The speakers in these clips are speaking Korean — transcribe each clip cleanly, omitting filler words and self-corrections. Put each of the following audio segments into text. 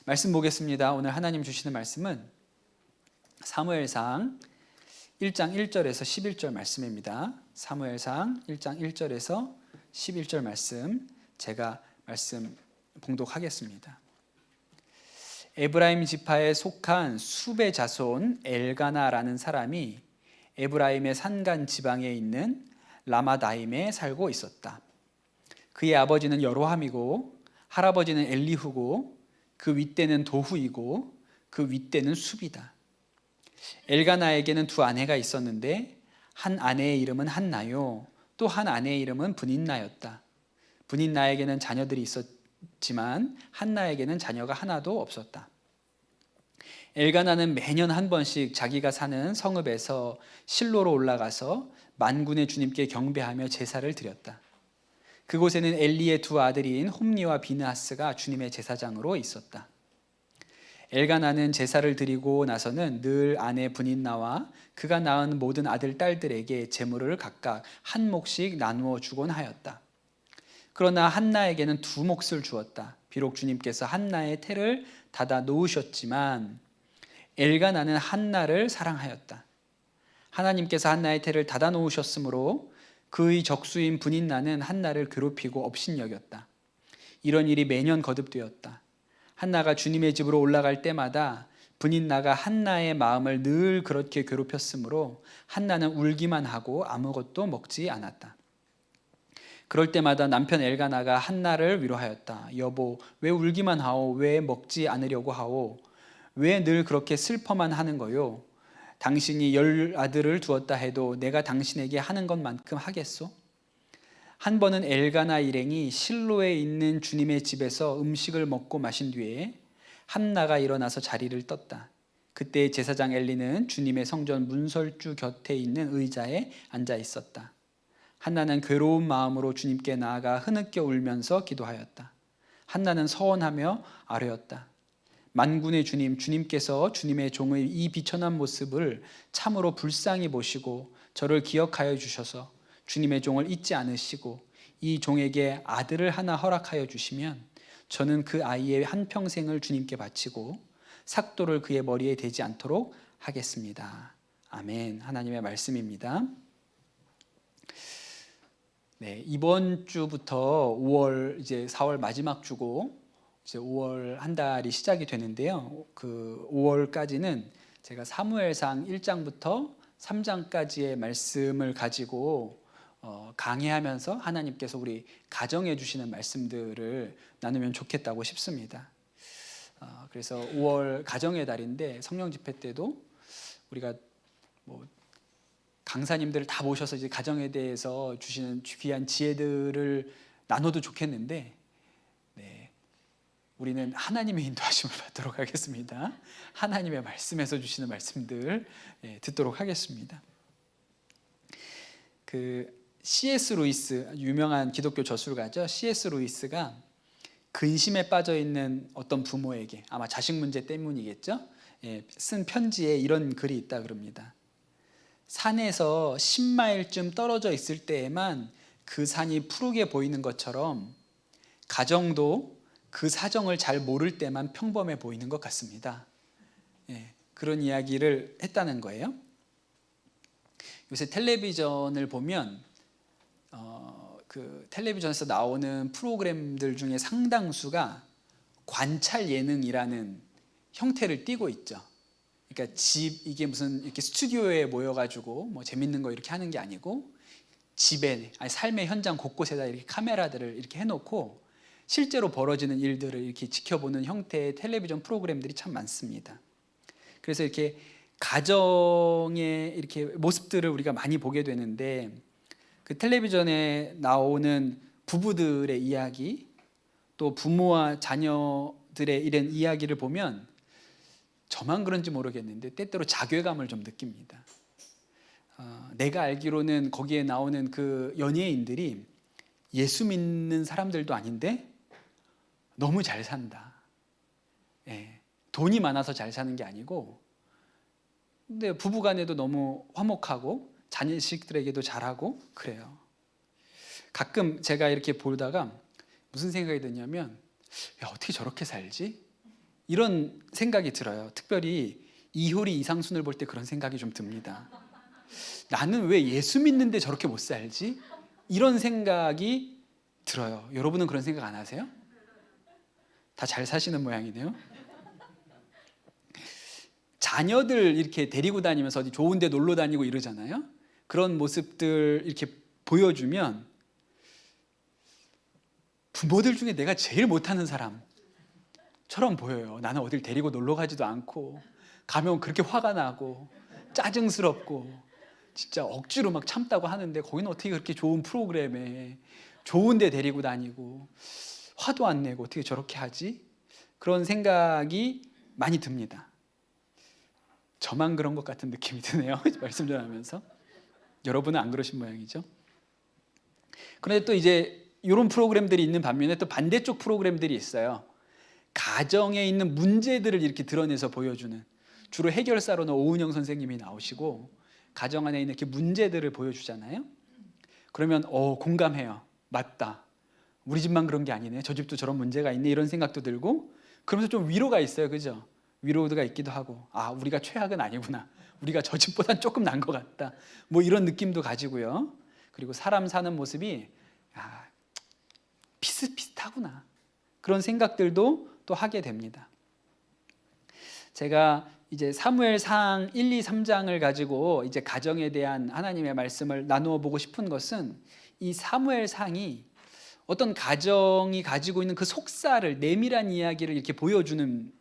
말씀 보겠습니다. 오늘 하나님 주시는 말씀은 사무엘상 1장 1절에서 11절 말씀입니다. 사무엘상 1장 1절에서 11절 말씀, 제가 말씀 봉독하겠습니다. 에브라임 지파에 속한 수베 자손 엘가나라는 사람이 에브라임의 산간 지방에 있는 라마다임에 살고 있었다. 그의 아버지는 여로함이고 할아버지는 엘리후고 그 윗대는 도후이고 그 윗대는 숲이다. 엘가나에게는 두 아내가 있었는데 한 아내의 이름은 한나요, 또 한 아내의 이름은 브닌나였다. 브닌나에게는 자녀들이 있었지만 한나에게는 자녀가 하나도 없었다. 엘가나는 매년 한 번씩 자기가 사는 성읍에서 실로로 올라가서 만군의 주님께 경배하며 제사를 드렸다. 그곳에는 엘리의 두 아들인 홈니와 비느하스가 주님의 제사장으로 있었다. 엘가나는 제사를 드리고 나서는 늘 아내 브닌나와 그가 낳은 모든 아들 딸들에게 제물을 각각 한 몫씩 나누어 주곤 하였다. 그러나 한나에게는 두 몫을 주었다. 비록 주님께서 한나의 태를 닫아 놓으셨지만 엘가나는 한나를 사랑하였다. 하나님께서 한나의 태를 닫아 놓으셨으므로 그의 적수인 브닌나는 한나를 괴롭히고 업신여겼다. 이런 일이 매년 거듭되었다. 한나가 주님의 집으로 올라갈 때마다 브닌나가 한나의 마음을 늘 그렇게 괴롭혔으므로 한나는 울기만 하고 아무것도 먹지 않았다. 그럴 때마다 남편 엘가나가 한나를 위로하였다. 여보, 왜 울기만 하오? 왜 먹지 않으려고 하오? 왜 늘 그렇게 슬퍼만 하는 거요? 당신이 10 아들을 두었다 해도 내가 당신에게 하는 것만큼 하겠소? 한 번은 엘가나 일행이 실로에 있는 주님의 집에서 음식을 먹고 마신 뒤에 한나가 일어나서 자리를 떴다. 그때 제사장 엘리는 주님의 성전 문설주 곁에 있는 의자에 앉아 있었다. 한나는 괴로운 마음으로 주님께 나아가 흐느껴 울면서 기도하였다. 한나는 서원하며 아뢰었다. 만군의 주님, 주님께서 주님의 종의 이 비천한 모습을 참으로 불쌍히 보시고 저를 기억하여 주셔서 주님의 종을 잊지 않으시고 이 종에게 아들을 하나 허락하여 주시면 저는 그 아이의 한평생을 주님께 바치고 삭도를 그의 머리에 대지 않도록 하겠습니다. 아멘. 하나님의 말씀입니다. 네, 이번 주부터 5월, 이제 4월 마지막 주고 이제 5월 한 달이 시작이 되는데요. 그 5월까지는 제가 사무엘상 1장부터 3장까지의 말씀을 가지고 강해하면서 하나님께서 우리 가정해 주시는 말씀들을 나누면 좋겠다고 싶습니다. 그래서 5월 가정의 달인데 성령 집회 때도 우리가 뭐 강사님들을 다 모셔서 이제 가정에 대해서 주시는 귀한 지혜들을 나눠도 좋겠는데, 네, 우리는 하나님의 인도하심을 받도록 하겠습니다. 하나님의 말씀에서 주시는 말씀들 듣도록 하겠습니다. 그 C.S. 루이스, 유명한 기독교 저술가죠. C.S. 루이스가 근심에 빠져 있는 어떤 부모에게, 아마 자식 문제 때문이겠죠, 쓴 편지에 이런 글이 있다 그럽니다. 산에서 10마일쯤 떨어져 있을 때에만 그 산이 푸르게 보이는 것처럼 가정도 그 사정을 잘 모를 때만 평범해 보이는 것 같습니다. 그런 이야기를 했다는 거예요. 요새 텔레비전을 보면 그 텔레비전에서 나오는 프로그램들 중에 상당수가 관찰 예능이라는 형태를 띠고 있죠. 그러니까 이게 무슨 이렇게 스튜디오에 모여가지고 뭐 재밌는 거 이렇게 하는 게 아니고 집에, 아니 삶의 현장 곳곳에다 이렇게 카메라들을 이렇게 해놓고 실제로 벌어지는 일들을 이렇게 지켜보는 형태의 텔레비전 프로그램들이 참 많습니다. 그래서 이렇게 가정의 이렇게 모습들을 우리가 많이 보게 되는데, 그 텔레비전에 나오는 부부들의 이야기, 또 부모와 자녀들의 이런 이야기를 보면 저만 그런지 모르겠는데 때때로 자괴감을 좀 느낍니다. 내가 알기로는 거기에 나오는 그 연예인들이 예수 믿는 사람들도 아닌데 너무 잘 산다. 돈이 많아서 잘 사는 게 아니고, 근데 부부간에도 너무 화목하고 자녀식들에게도 잘하고 그래요. 가끔 제가 이렇게 보다가 무슨 생각이 드냐면, 야, 어떻게 저렇게 살지? 이런 생각이 들어요. 특별히 이효리 이상순을 볼 때 그런 생각이 좀 듭니다. 나는 왜 예수 믿는데 저렇게 못 살지? 이런 생각이 들어요. 여러분은 그런 생각 안 하세요? 다 잘 사시는 모양이네요. 자녀들 이렇게 데리고 다니면서 어디 좋은 데 놀러 다니고 이러잖아요. 그런 모습들 이렇게 보여주면 부모들 중에 내가 제일 못하는 사람처럼 보여요. 나는 어딜 데리고 놀러 가지도 않고 가면 그렇게 화가 나고 짜증스럽고 진짜 억지로 막 참다고 하는데 거기는 어떻게 그렇게 좋은 프로그램에 좋은 데 데리고 다니고 화도 안 내고 어떻게 저렇게 하지? 그런 생각이 많이 듭니다. 저만 그런 것 같은 느낌이 드네요. 말씀 좀 하면서. 여러분은 안 그러신 모양이죠. 그런데 또 이제 이런 프로그램들이 있는 반면에 또 반대쪽 프로그램들이 있어요. 가정에 있는 문제들을 이렇게 드러내서 보여주는, 주로 해결사로는 오은영 선생님이 나오시고 가정 안에 있는 이렇게 문제들을 보여주잖아요. 그러면 공감해요. 맞다. 우리 집만 그런 게 아니네. 저 집도 저런 문제가 있네. 이런 생각도 들고 그러면서 좀 위로가 있어요. 그죠? 위로가 있기도 하고 우리가 최악은 아니구나. 우리가 저 집보단 조금 난 것 같다. 뭐 이런 느낌도 가지고요. 그리고 사람 사는 모습이 비슷비슷하구나. 그런 생각들도 또 하게 됩니다. 제가 이제 사무엘상 1, 2, 3장을 가지고 이제 가정에 대한 하나님의 말씀을 나누어 보고 싶은 것은 이 사무엘상이 어떤 가정이 가지고 있는 그 속사를, 내밀한 이야기를 이렇게 보여주는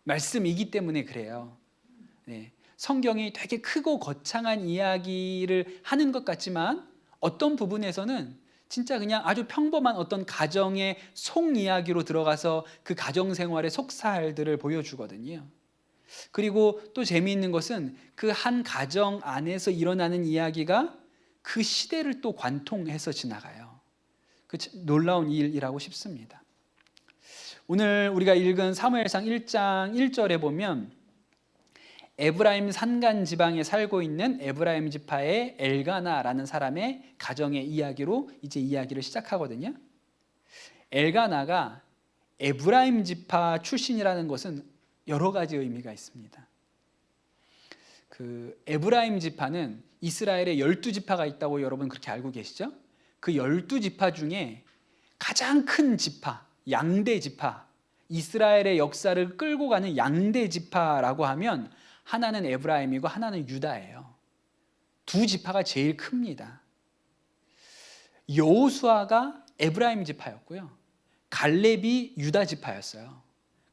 말씀이기 때문에 그래요. 네. 성경이 되게 크고 거창한 이야기를 하는 것 같지만 어떤 부분에서는 진짜 그냥 아주 평범한 어떤 가정의 속 이야기로 들어가서 그 가정 생활의 속살들을 보여주거든요. 그리고 또 재미있는 것은 그 한 가정 안에서 일어나는 이야기가 그 시대를 또 관통해서 지나가요. 그 놀라운 일이라고 싶습니다. 오늘 우리가 읽은 사무엘상 1장 1절에 보면 에브라임 산간 지방에 살고 있는 에브라임 지파의 엘가나라는 사람의 가정의 이야기로 이제 이야기를 시작하거든요. 엘가나가 에브라임 지파 출신이라는 것은 여러 가지 의미가 있습니다. 그 에브라임 지파는 이스라엘에 12지파가 있다고 여러분 그렇게 알고 계시죠? 그 12지파 중에 가장 큰 지파, 양대 지파, 이스라엘의 역사를 끌고 가는 양대 지파라고 하면 하나는 에브라임이고 하나는 유다예요. 두 지파가 제일 큽니다. 여호수아가 에브라임 지파였고요. 갈렙이 유다 지파였어요.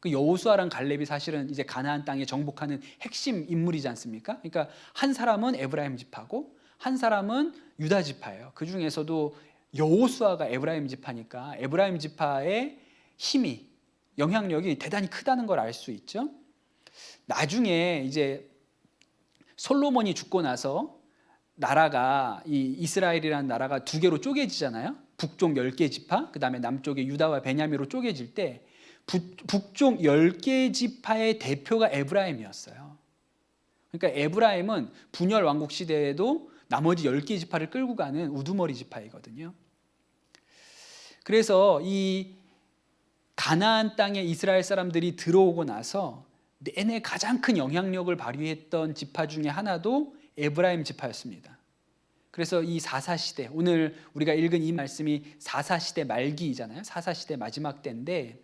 그 여호수아랑 갈렙이 사실은 이제 가나안 땅에 정복하는 핵심 인물이지 않습니까? 그러니까 한 사람은 에브라임 지파고 한 사람은 유다 지파예요. 그 중에서도 여호수아가 에브라임 지파니까 에브라임 지파의 힘이, 영향력이 대단히 크다는 걸 알 수 있죠. 나중에 이제 솔로몬이 죽고 나서 나라가 이 이스라엘이라는 나라가 두 개로 쪼개지잖아요. 북쪽 10개 지파, 그다음에 남쪽에 유다와 베냐민으로 쪼개질 때 북쪽 10개 지파의 대표가 에브라임이었어요. 그러니까 에브라임은 분열 왕국 시대에도 나머지 10개 지파를 끌고 가는 우두머리 지파이거든요. 그래서 이 가나안 땅에 이스라엘 사람들이 들어오고 나서 내내 가장 큰 영향력을 발휘했던 지파 중에 하나도 에브라임 지파였습니다. 그래서 이 사사시대, 오늘 우리가 읽은 이 말씀이 사사시대 말기이잖아요. 사사시대 마지막 때인데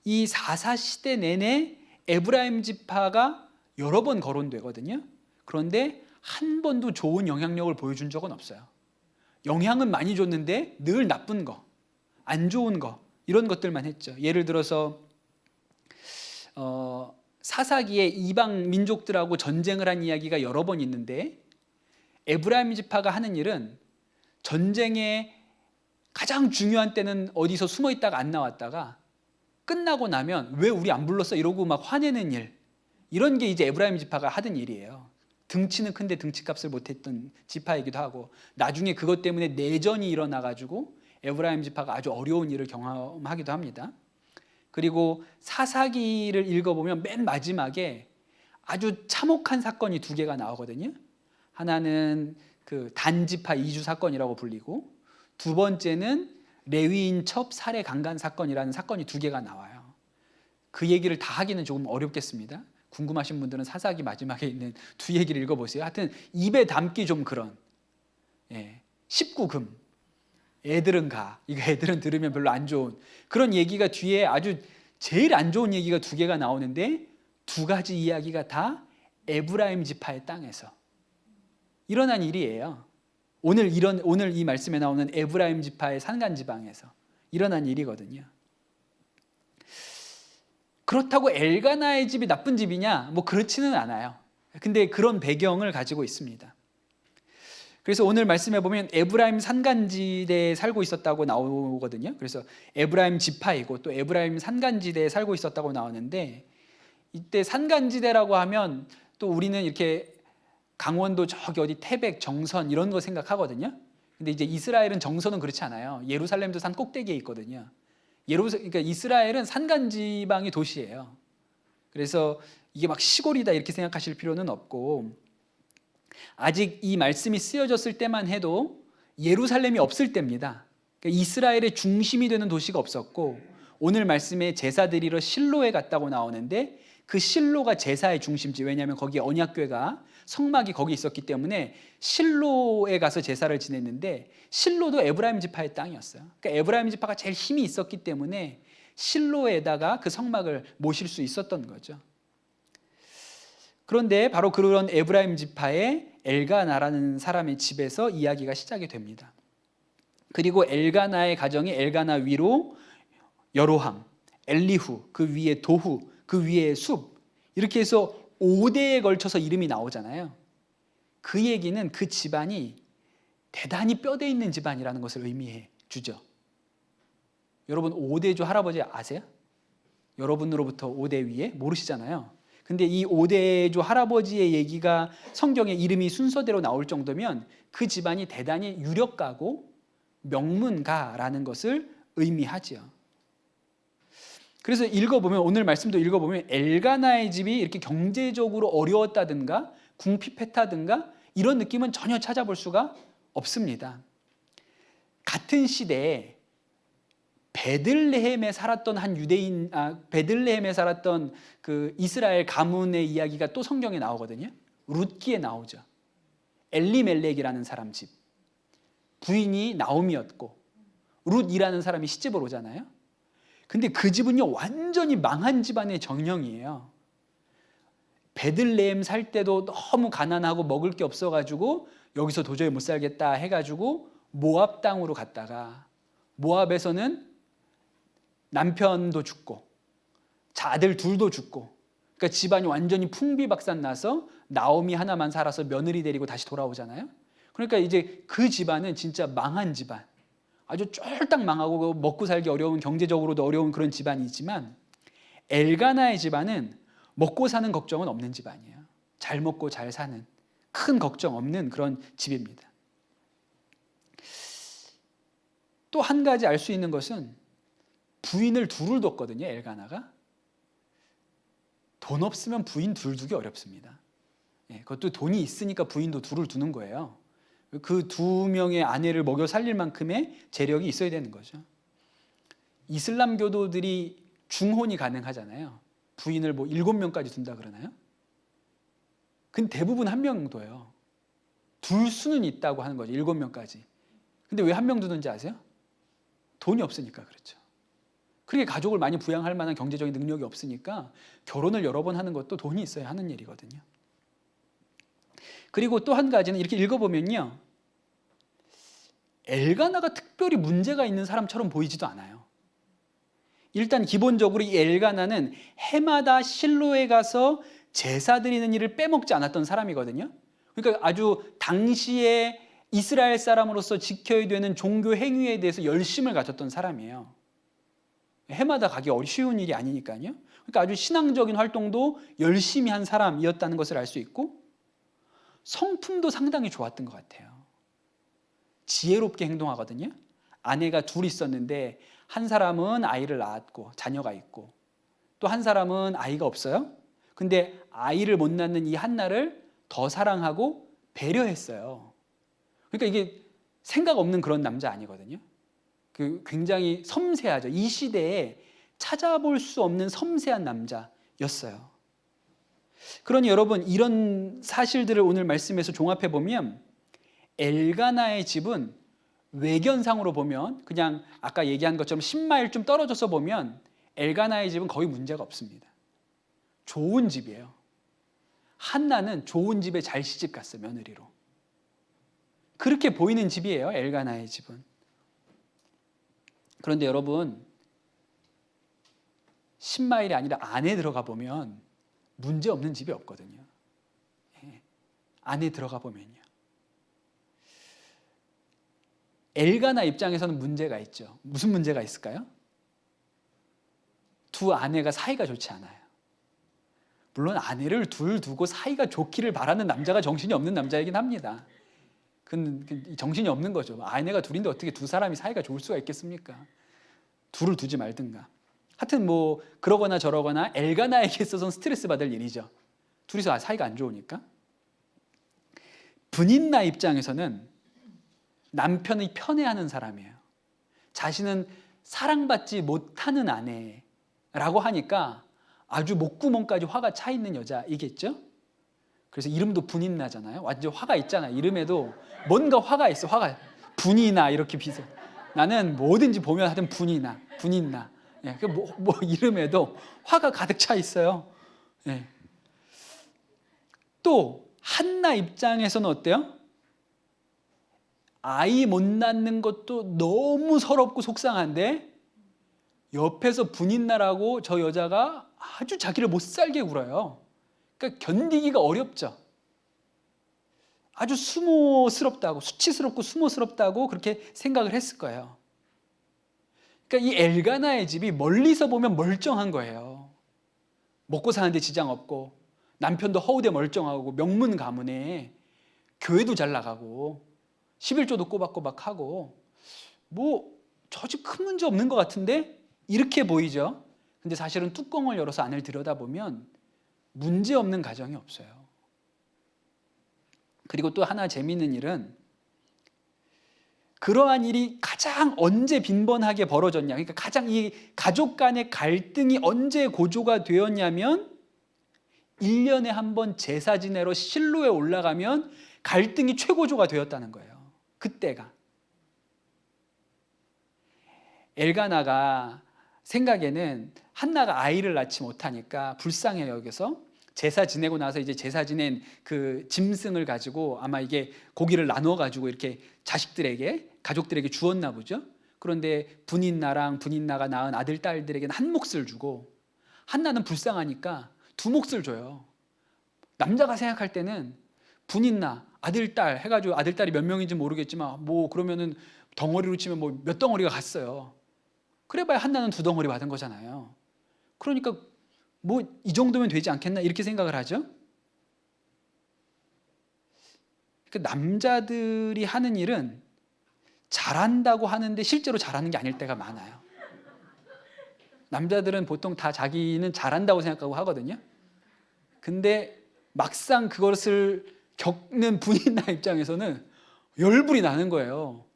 이 사사시대 내내 에브라임 지파가 여러 번 거론되거든요. 그런데 한 번도 좋은 영향력을 보여준 적은 없어요. 영향은 많이 줬는데 늘 나쁜 거, 안 좋은 거, 이런 것들만 했죠. 예를 들어서 사사기에 이방 민족들하고 전쟁을 한 이야기가 여러 번 있는데 에브라임 지파가 하는 일은 전쟁의 가장 중요한 때는 어디서 숨어 있다가 안 나왔다가 끝나고 나면 왜 우리 안 불렀어? 이러고 막 화내는 일, 이런 게 이제 에브라임 지파가 하던 일이에요. 등치는 큰데 등치값을 못했던 지파이기도 하고 나중에 그것 때문에 내전이 일어나가지고 에브라임 지파가 아주 어려운 일을 경험하기도 합니다. 그리고 사사기를 읽어보면 맨 마지막에 아주 참혹한 사건이 두 개가 나오거든요. 하나는 그 단지파 이주 사건이라고 불리고 두 번째는 레위인 첩 살해 강간 사건이라는 사건이 두 개가 나와요. 그 얘기를 다 하기는 조금 어렵겠습니다. 궁금하신 분들은 사사기 마지막에 있는 두 얘기를 읽어보세요. 하여튼 입에 담기 좀 그런 19금 애들은 가, 이거 애들은 들으면 별로 안 좋은 그런 얘기가 뒤에 아주 제일 안 좋은 얘기가 두 개가 나오는데 두 가지 이야기가 다 에브라임 지파의 땅에서 일어난 일이에요. 오늘 이 말씀에 나오는 에브라임 지파의 산간 지방에서 일어난 일이거든요. 그렇다고 엘가나의 집이 나쁜 집이냐? 뭐 그렇지는 않아요. 근데 그런 배경을 가지고 있습니다. 그래서 오늘 말씀해 보면 에브라임 산간지대에 살고 있었다고 나오거든요. 그래서 에브라임 지파이고 또 에브라임 산간지대에 살고 있었다고 나오는데, 이때 산간지대라고 하면 또 우리는 이렇게 강원도 저기 어디 태백, 정선 이런 거 생각하거든요. 근데 이제 이스라엘은 정선은 그렇지 않아요. 예루살렘도 산 꼭대기에 있거든요. 그러니까 이스라엘은 산간지방의 도시예요. 그래서 이게 막 시골이다 이렇게 생각하실 필요는 없고, 아직 이 말씀이 쓰여졌을 때만 해도 예루살렘이 없을 때입니다. 그러니까 이스라엘의 중심이 되는 도시가 없었고, 오늘 말씀에 제사 드리러 실로에 갔다고 나오는데 그 실로가 제사의 중심지, 왜냐하면 거기에 언약궤가 성막이 거기 있었기 때문에 실로에 가서 제사를 지냈는데, 실로도 에브라임 지파의 땅이었어요. 그러니까 에브라임 지파가 제일 힘이 있었기 때문에 실로에다가 그 성막을 모실 수 있었던 거죠. 그런데 바로 그런 에브라임 지파의 엘가나라는 사람의 집에서 이야기가 시작이 됩니다. 그리고 엘가나의 가정이 엘가나 위로 여로함, 엘리후, 그 위에 도후, 그 위에 숲, 이렇게 해서 5대에 걸쳐서 이름이 나오잖아요. 그 얘기는 그 집안이 대단히 뼈대 있는 집안이라는 것을 의미해 주죠. 여러분 5대주 할아버지 아세요? 여러분으로부터 5대 위에 모르시잖아요. 근데 이 5대주 할아버지의 얘기가 성경에 이름이 순서대로 나올 정도면 그 집안이 대단히 유력가고 명문가라는 것을 의미하죠. 그래서 읽어보면, 오늘 말씀도 읽어보면 엘가나의 집이 이렇게 경제적으로 어려웠다든가 궁핍했다든가 이런 느낌은 전혀 찾아볼 수가 없습니다. 같은 시대에 베들레헴에 살았던 베들레헴에 살았던 그 이스라엘 가문의 이야기가 또 성경에 나오거든요. 룻기에 나오죠. 엘리멜렉이라는 사람 집, 부인이 나오미였고 룻이라는 사람이 시집을 오잖아요. 근데 그 집은요 완전히 망한 집안의 정령이에요. 베들레헴 살 때도 너무 가난하고 먹을 게 없어가지고 여기서 도저히 못 살겠다 해가지고 모압 땅으로 갔다가, 모압에서는 남편도 죽고 아들 둘도 죽고, 그러니까 집안이 완전히 풍비박산 나서 나오미 하나만 살아서 며느리 데리고 다시 돌아오잖아요. 그러니까 이제 그 집안은 진짜 망한 집안, 아주 쫄딱 망하고 먹고 살기 어려운, 경제적으로도 어려운 그런 집안이지만, 엘가나의 집안은 먹고 사는 걱정은 없는 집안이에요. 잘 먹고 잘 사는, 큰 걱정 없는 그런 집입니다. 또 한 가지 알 수 있는 것은 부인을 둘을 뒀거든요. 엘가나가. 돈 없으면 부인 둘 두기 어렵습니다. 그것도 돈이 있으니까 부인도 둘을 두는 거예요. 그 두 명의 아내를 먹여 살릴 만큼의 재력이 있어야 되는 거죠. 이슬람 교도들이 중혼이 가능하잖아요. 부인을 뭐 7명까지 둔다 그러나요? 근데 대부분 1명 둬요. 둘 수는 있다고 하는 거죠. 7명까지. 근데 왜 1명 두는지 아세요? 돈이 없으니까 그렇죠. 그렇게 가족을 많이 부양할 만한 경제적인 능력이 없으니까 결혼을 여러 번 하는 것도 돈이 있어야 하는 일이거든요. 그리고 또 한 가지는 이렇게 읽어보면요, 엘가나가 특별히 문제가 있는 사람처럼 보이지도 않아요. 일단 기본적으로 이 엘가나는 해마다 실로에 가서 제사 드리는 일을 빼먹지 않았던 사람이거든요. 그러니까 아주 당시에 이스라엘 사람으로서 지켜야 되는 종교 행위에 대해서 열심을 가졌던 사람이에요. 해마다 가기 쉬운 일이 아니니까요. 그러니까 아주 신앙적인 활동도 열심히 한 사람이었다는 것을 알 수 있고, 성품도 상당히 좋았던 것 같아요. 지혜롭게 행동하거든요. 아내가 둘 있었는데 한 사람은 아이를 낳았고 자녀가 있고, 또 한 사람은 아이가 없어요. 근데 아이를 못 낳는 이 한나를 더 사랑하고 배려했어요. 그러니까 이게 생각 없는 그런 남자 아니거든요. 굉장히 섬세하죠. 이 시대에 찾아볼 수 없는 섬세한 남자였어요. 그러니 여러분, 이런 사실들을 오늘 말씀에서 종합해 보면 엘가나의 집은 외견상으로 보면, 그냥 아까 얘기한 것처럼 10마일 좀 떨어져서 보면 엘가나의 집은 거의 문제가 없습니다. 좋은 집이에요. 한나는 좋은 집에 잘 시집 갔어요, 며느리로. 그렇게 보이는 집이에요, 엘가나의 집은. 그런데 여러분, 10마일이 아니라 안에 들어가 보면 문제 없는 집이 없거든요. 안에 들어가 보면요. 엘가나 입장에서는 문제가 있죠. 무슨 문제가 있을까요? 두 아내가 사이가 좋지 않아요. 물론 아내를 둘 두고 사이가 좋기를 바라는 남자가 정신이 없는 남자이긴 합니다. 그건 정신이 없는 거죠. 아내가 둘인데 어떻게 두 사람이 사이가 좋을 수가 있겠습니까? 둘을 두지 말든가. 하여튼 뭐 그러거나 저러거나 엘가나에게 있어서는 스트레스 받을 일이죠. 둘이서 사이가 안 좋으니까. 분인나 입장에서는 남편이 편애하는 사람이에요. 자신은 사랑받지 못하는 아내라고 하니까 아주 목구멍까지 화가 차 있는 여자이겠죠? 그래서 이름도 분인나잖아요. 완전 화가 있잖아요. 이름에도 뭔가 화가 있어. 화가 분이나 이렇게 비슷해. 나는 뭐든지 보면 하여튼 분이나, 분인나. 예, 뭐 이름에도 화가 가득 차 있어요. 예. 또 한나 입장에서는 어때요? 아이 못 낳는 것도 너무 서럽고 속상한데 옆에서 분인나라고 저 여자가 아주 자기를 못 살게 굴어요. 그러니까 견디기가 어렵죠. 아주 수모스럽다고, 수치스럽고 수모스럽다고 그렇게 생각을 했을 거예요. 그러니까 이 엘가나의 집이 멀리서 보면 멀쩡한 거예요. 먹고 사는데 지장 없고 남편도 허우대 멀쩡하고 명문 가문에 교회도 잘 나가고 11조도 꼬박꼬박하고 뭐 저 집 큰 문제 없는 것 같은데 이렇게 보이죠. 근데 사실은 뚜껑을 열어서 안을 들여다보면 문제 없는 가정이 없어요. 그리고 또 하나 재미있는 일은 그러한 일이 가장 언제 빈번하게 벌어졌냐, 그러니까 가장 이 가족 간의 갈등이 언제 고조가 되었냐면 1년에 한 번 제사 지내러 실로에 올라가면 갈등이 최고조가 되었다는 거예요. 그때가. 엘가나가 생각에는 한나가 아이를 낳지 못하니까 불쌍해 여겨서 제사 지내고 나서 이제 제사 지낸 그 짐승을 가지고 아마 이게 고기를 나눠 가지고 이렇게 자식들에게, 가족들에게 주었나 보죠. 그런데 분인나가 낳은 아들 딸들에게는 한 몫을 주고 한나는 불쌍하니까 두 몫을 줘요. 남자가 생각할 때는 분인나 아들 딸 해가지고 아들 딸이 몇 명인지 모르겠지만 뭐 그러면은 덩어리로 치면 뭐 몇 덩어리가 갔어요. 그래봐야 한나는 두 덩어리 받은 거잖아요. 그러니까 뭐 이 정도면 되지 않겠나 이렇게 생각을 하죠. 그러니까 남자들이 하는 일은 잘한다고 하는데 실제로 잘하는 게 아닐 때가 많아요. 남자들은 보통 다 자기는 잘한다고 생각하고 하거든요. 근데 막상 그것을 겪는 분인나 입장에서는 열불이 나는 거예요.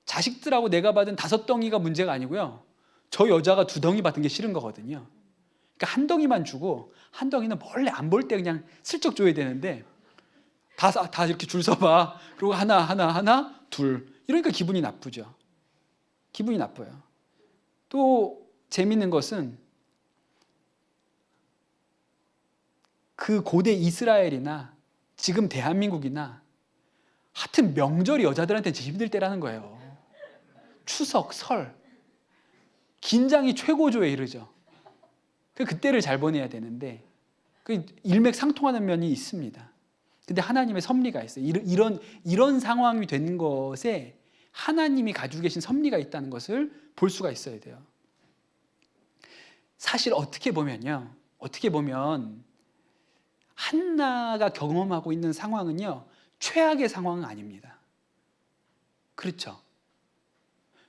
자식들하고 내가 받은 5덩이가 문제가 아니고요. 저 여자가 2덩이 받은 게 싫은 거거든요. 그러니까 한 덩이만 주고 한 덩이는 몰래 안 볼 때 그냥 슬쩍 줘야 되는데 다 이렇게 줄 서봐. 그리고 하나, 둘. 이러니까 기분이 나쁘죠. 기분이 나빠요. 또 재밌는 것은 그 고대 이스라엘이나 지금 대한민국이나 하여튼 명절이 여자들한테 제일 힘들 때라는 거예요. 추석, 설. 긴장이 최고조에 이르죠. 그때를 잘 보내야 되는데 일맥상통하는 면이 있습니다. 근데 하나님의 섭리가 있어요. 이런 상황이 된 것에 하나님이 가지고 계신 섭리가 있다는 것을 볼 수가 있어야 돼요. 사실 어떻게 보면 한나가 경험하고 있는 상황은요, 최악의 상황은 아닙니다. 그렇죠?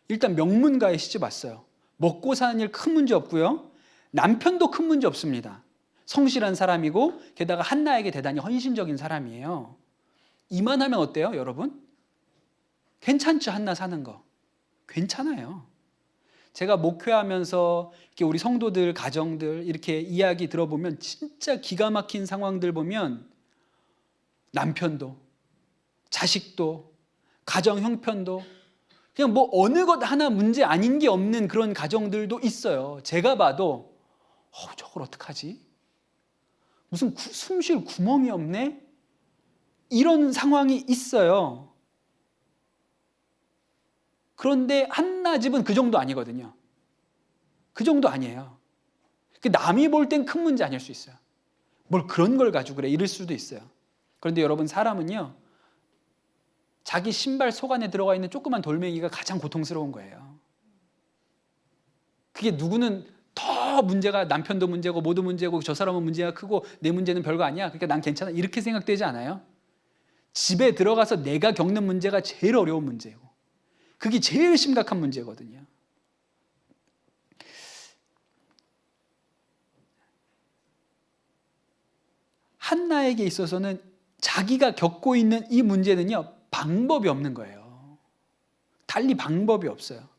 일단 명문가에 시집 왔어요. 먹고 사는 일 큰 문제 없고요. 남편도 큰 문제 없습니다. 성실한 사람이고 게다가 한나에게 대단히 헌신적인 사람이에요. 이만하면 어때요, 여러분? 괜찮죠, 한나 사는 거? 괜찮아요. 제가 목회하면서 이렇게 우리 성도들, 가정들 이렇게 이야기 들어보면 진짜 기가 막힌 상황들 보면 남편도, 자식도, 가정 형편도 그냥 뭐 어느 것 하나 문제 아닌 게 없는 그런 가정들도 있어요. 제가 봐도 저걸 어떡하지? 무슨 숨 쉴 구멍이 없네? 이런 상황이 있어요. 그런데 한나 집은 그 정도 아니거든요. 그 정도 아니에요. 남이 볼 땐 큰 문제 아닐 수 있어요. 뭘 그런 걸 가지고 그래 이럴 수도 있어요. 그런데 여러분, 사람은요, 자기 신발 속 안에 들어가 있는 조그만 돌멩이가 가장 고통스러운 거예요. 그게 누구는 더 문제가, 남편도 문제고 모두 문제고 저 사람은 문제가 크고 내 문제는 별거 아니야, 그러니까 난 괜찮아, 이렇게 생각되지 않아요? 집에 들어가서 내가 겪는 문제가 제일 어려운 문제고 그게 제일 심각한 문제거든요. 한나에게 있어서는 자기가 겪고 있는 이 문제는요, 방법이 없는 거예요. 달리 방법이 없어요.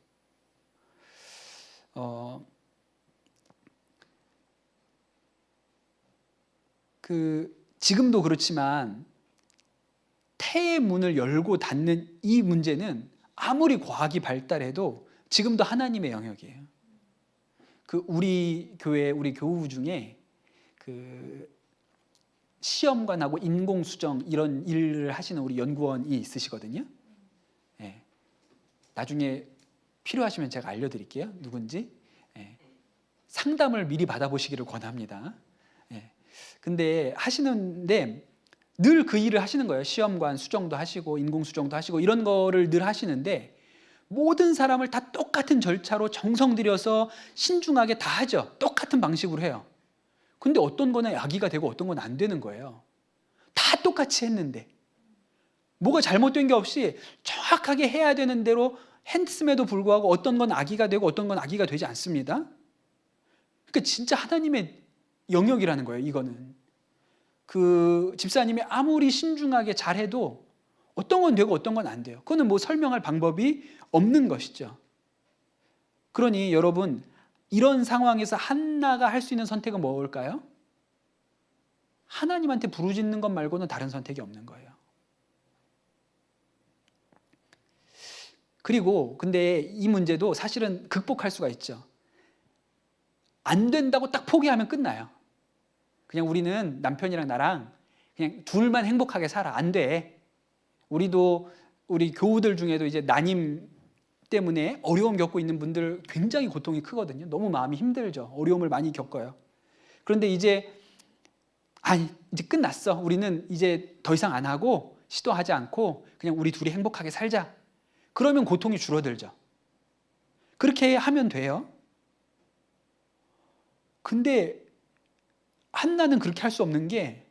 지금도 그렇지만 태의 문을 열고 닫는 이 문제는 아무리 과학이 발달해도 지금도 하나님의 영역이에요. 우리 교회, 우리 교우 중에 시험관하고 인공수정 이런 일을 하시는 우리 연구원이 있으시거든요. 네. 나중에 필요하시면 제가 알려드릴게요. 누군지. 네. 상담을 미리 받아보시기를 권합니다. 네. 근데 하시는데 늘 그 일을 하시는 거예요. 시험관 수정도 하시고 인공수정도 하시고 이런 거를 늘 하시는데 모든 사람을 다 똑같은 절차로 정성 들여서 신중하게 다 하죠. 똑같은 방식으로 해요. 근데 어떤 거는 악의가 되고 어떤 건 안 되는 거예요. 다 똑같이 했는데 뭐가 잘못된 게 없이 정확하게 해야 되는 대로 했음에도 불구하고 어떤 건 악의가 되고 어떤 건 악의가 되지 않습니다. 그러니까 진짜 하나님의 영역이라는 거예요. 이거는 집사님이 아무리 신중하게 잘해도 어떤 건 되고 어떤 건 안 돼요. 그거는 뭐 설명할 방법이 없는 것이죠. 그러니 여러분, 이런 상황에서 한나가 할 수 있는 선택은 뭘까요? 하나님한테 부르짖는 것 말고는 다른 선택이 없는 거예요. 그리고 근데 이 문제도 사실은 극복할 수가 있죠. 안 된다고 딱 포기하면 끝나요. 그냥 우리는 남편이랑 나랑 그냥 둘만 행복하게 살아. 안 돼. 우리도 우리 교우들 중에도 이제 난임 때문에 어려움 겪고 있는 분들 굉장히 고통이 크거든요. 너무 마음이 힘들죠. 어려움을 많이 겪어요. 그런데 이제 끝났어. 우리는 이제 더 이상 안 하고 시도하지 않고 그냥 우리 둘이 행복하게 살자. 그러면 고통이 줄어들죠. 그렇게 하면 돼요. 근데 한나는 그렇게 할 수 없는 게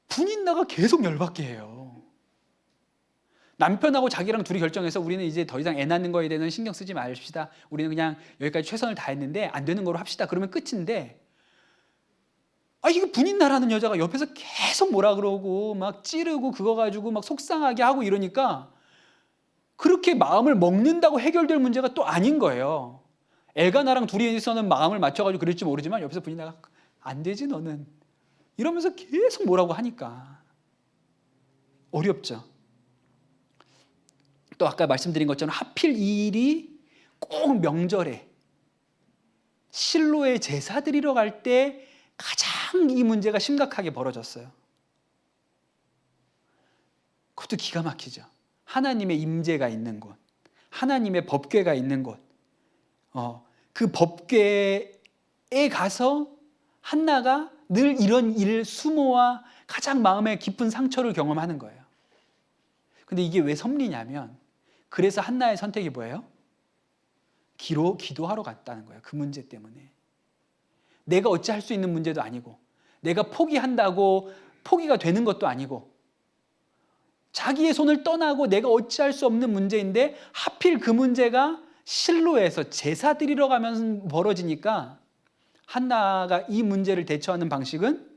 분인나가 계속 열받게 해요. 남편하고 자기랑 둘이 결정해서 우리는 이제 더 이상 애 낳는 거에 대해서는 신경 쓰지 맙시다. 우리는 그냥 여기까지 최선을 다했는데 안 되는 거로 합시다. 그러면 끝인데 이게 분인나라는 여자가 옆에서 계속 뭐라 그러고 막 찌르고 그거 가지고 막 속상하게 하고 이러니까 그렇게 마음을 먹는다고 해결될 문제가 또 아닌 거예요. 애가 나랑 둘이서는 마음을 맞춰가지고 그럴지 모르지만 옆에서 분인나가 안 되지 너는 이러면서 계속 뭐라고 하니까 어렵죠. 또 아까 말씀드린 것처럼 하필 이 일이 꼭 명절에 실로에 제사 드리러 갈 때 가장 이 문제가 심각하게 벌어졌어요. 그것도 기가 막히죠. 하나님의 임재가 있는 곳, 하나님의 법궤가 있는 곳, 그 법궤에 가서 한나가 늘 이런 일 수모와 가장 마음의 깊은 상처를 경험하는 거예요. 근데 이게 왜 섭리냐면 그래서 한나의 선택이 뭐예요? 기도하러 갔다는 거예요. 그 문제 때문에. 내가 어찌 할 수 있는 문제도 아니고 내가 포기한다고 포기가 되는 것도 아니고 자기의 손을 떠나고 내가 어찌할 수 없는 문제인데 하필 그 문제가 실로에서 제사 드리러 가면서 벌어지니까 한나가 이 문제를 대처하는 방식은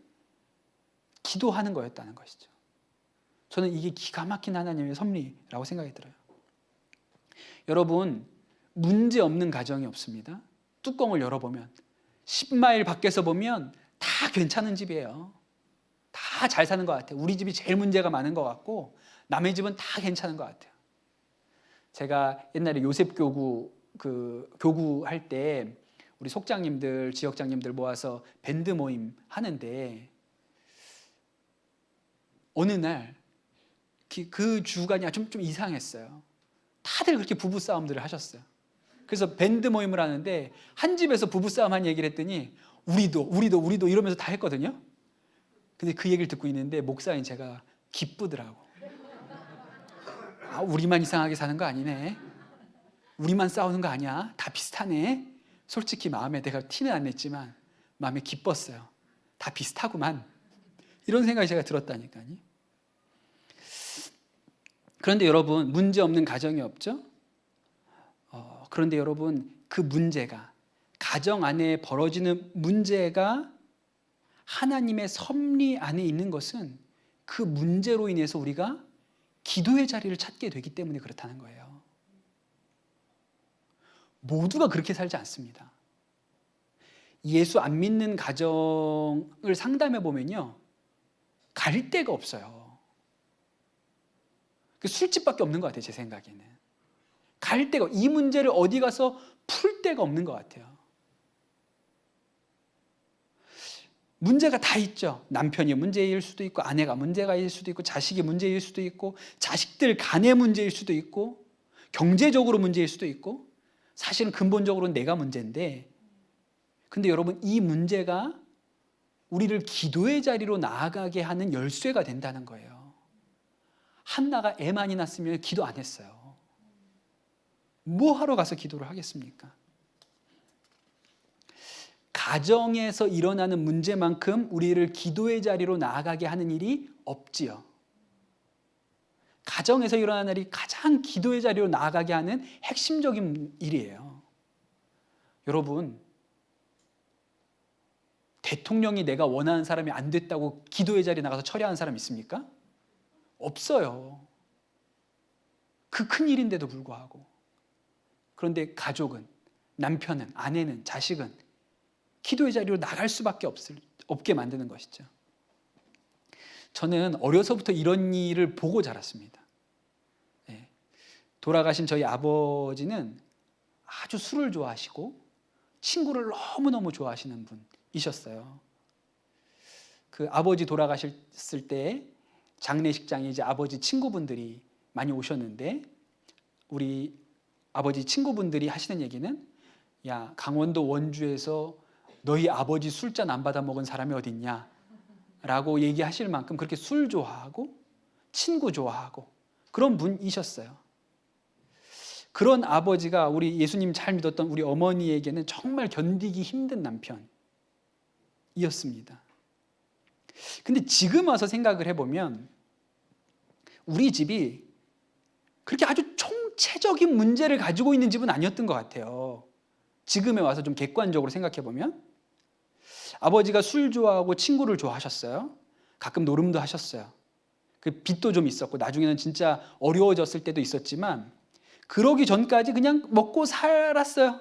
기도하는 거였다는 것이죠. 저는 이게 기가 막힌 하나님의 섭리라고 생각이 들어요. 여러분, 문제 없는 가정이 없습니다. 뚜껑을 열어보면 10마일 밖에서 보면 다 괜찮은 집이에요. 다 잘 사는 것 같아요. 우리 집이 제일 문제가 많은 것 같고 남의 집은 다 괜찮은 것 같아요. 제가 옛날에 요셉 교구 할 때 우리 속장님들, 지역장님들 모아서 밴드 모임 하는데 어느 날 그 주간이 좀 이상했어요. 다들 그렇게 부부싸움들을 하셨어요. 그래서 밴드 모임을 하는데 한 집에서 부부싸움 한 얘기를 했더니 우리도 이러면서 다 했거든요. 근데 그 얘기를 듣고 있는데 목사인 제가 기쁘더라고. 아, 우리만 이상하게 사는 거 아니네. 우리만 싸우는 거 아니야. 다 비슷하네. 솔직히 마음에 내가 티는 안 냈지만 마음에 기뻤어요. 다 비슷하구만. 이런 생각이 제가 들었다니까요. 그런데 여러분, 문제 없는 가정이 없죠? 그런데 여러분, 그 문제가, 가정 안에 벌어지는 문제가 하나님의 섭리 안에 있는 것은 그 문제로 인해서 우리가 기도의 자리를 찾게 되기 때문에 그렇다는 거예요. 모두가 그렇게 살지 않습니다. 예수 안 믿는 가정을 상담해 보면요, 갈 데가 없어요. 술집밖에 없는 것 같아요, 제 생각에는. 갈 데가, 이 문제를 어디 가서 풀 데가 없는 것 같아요. 문제가 다 있죠. 남편이 문제일 수도 있고, 아내가 문제가일 수도 있고, 자식이 문제일 수도 있고, 자식들 간의 문제일 수도 있고, 경제적으로 문제일 수도 있고, 사실은 근본적으로는 내가 문제인데, 근데 여러분, 이 문제가 우리를 기도의 자리로 나아가게 하는 열쇠가 된다는 거예요. 한나가 애 많이 낳았으면 기도 안 했어요. 뭐 하러 가서 기도를 하겠습니까? 가정에서 일어나는 문제만큼 우리를 기도의 자리로 나아가게 하는 일이 없지요. 가정에서 일어나는 일이 가장 기도의 자리로 나아가게 하는 핵심적인 일이에요. 여러분, 대통령이 내가 원하는 사람이 안 됐다고 기도의 자리에 나가서 철회하는 사람 있습니까? 없어요. 그 큰 일인데도 불구하고. 그런데 가족은, 남편은, 아내는, 자식은 기도의 자리로 나갈 수밖에 없게 만드는 것이죠. 저는 어려서부터 이런 일을 보고 자랐습니다. 네. 돌아가신 저희 아버지는 아주 술을 좋아하시고 친구를 너무너무 좋아하시는 분이셨어요. 그 아버지 돌아가셨을 때 장례식장에 이제 아버지 친구분들이 많이 오셨는데, 우리 아버지 친구분들이 하시는 얘기는, 야, 강원도 원주에서 너희 아버지 술잔 안 받아 먹은 사람이 어딨냐 라고 얘기하실 만큼 그렇게 술 좋아하고 친구 좋아하고 그런 분이셨어요. 그런 아버지가 우리 예수님 잘 믿었던 우리 어머니에게는 정말 견디기 힘든 남편이었습니다. 근데 지금 와서 생각을 해보면 우리 집이 그렇게 아주 총체적인 문제를 가지고 있는 집은 아니었던 것 같아요. 지금에 와서 좀 객관적으로 생각해보면 아버지가 술 좋아하고 친구를 좋아하셨어요. 가끔 노름도 하셨어요. 그 빚도 좀 있었고 나중에는 진짜 어려워졌을 때도 있었지만 그러기 전까지 그냥 먹고 살았어요.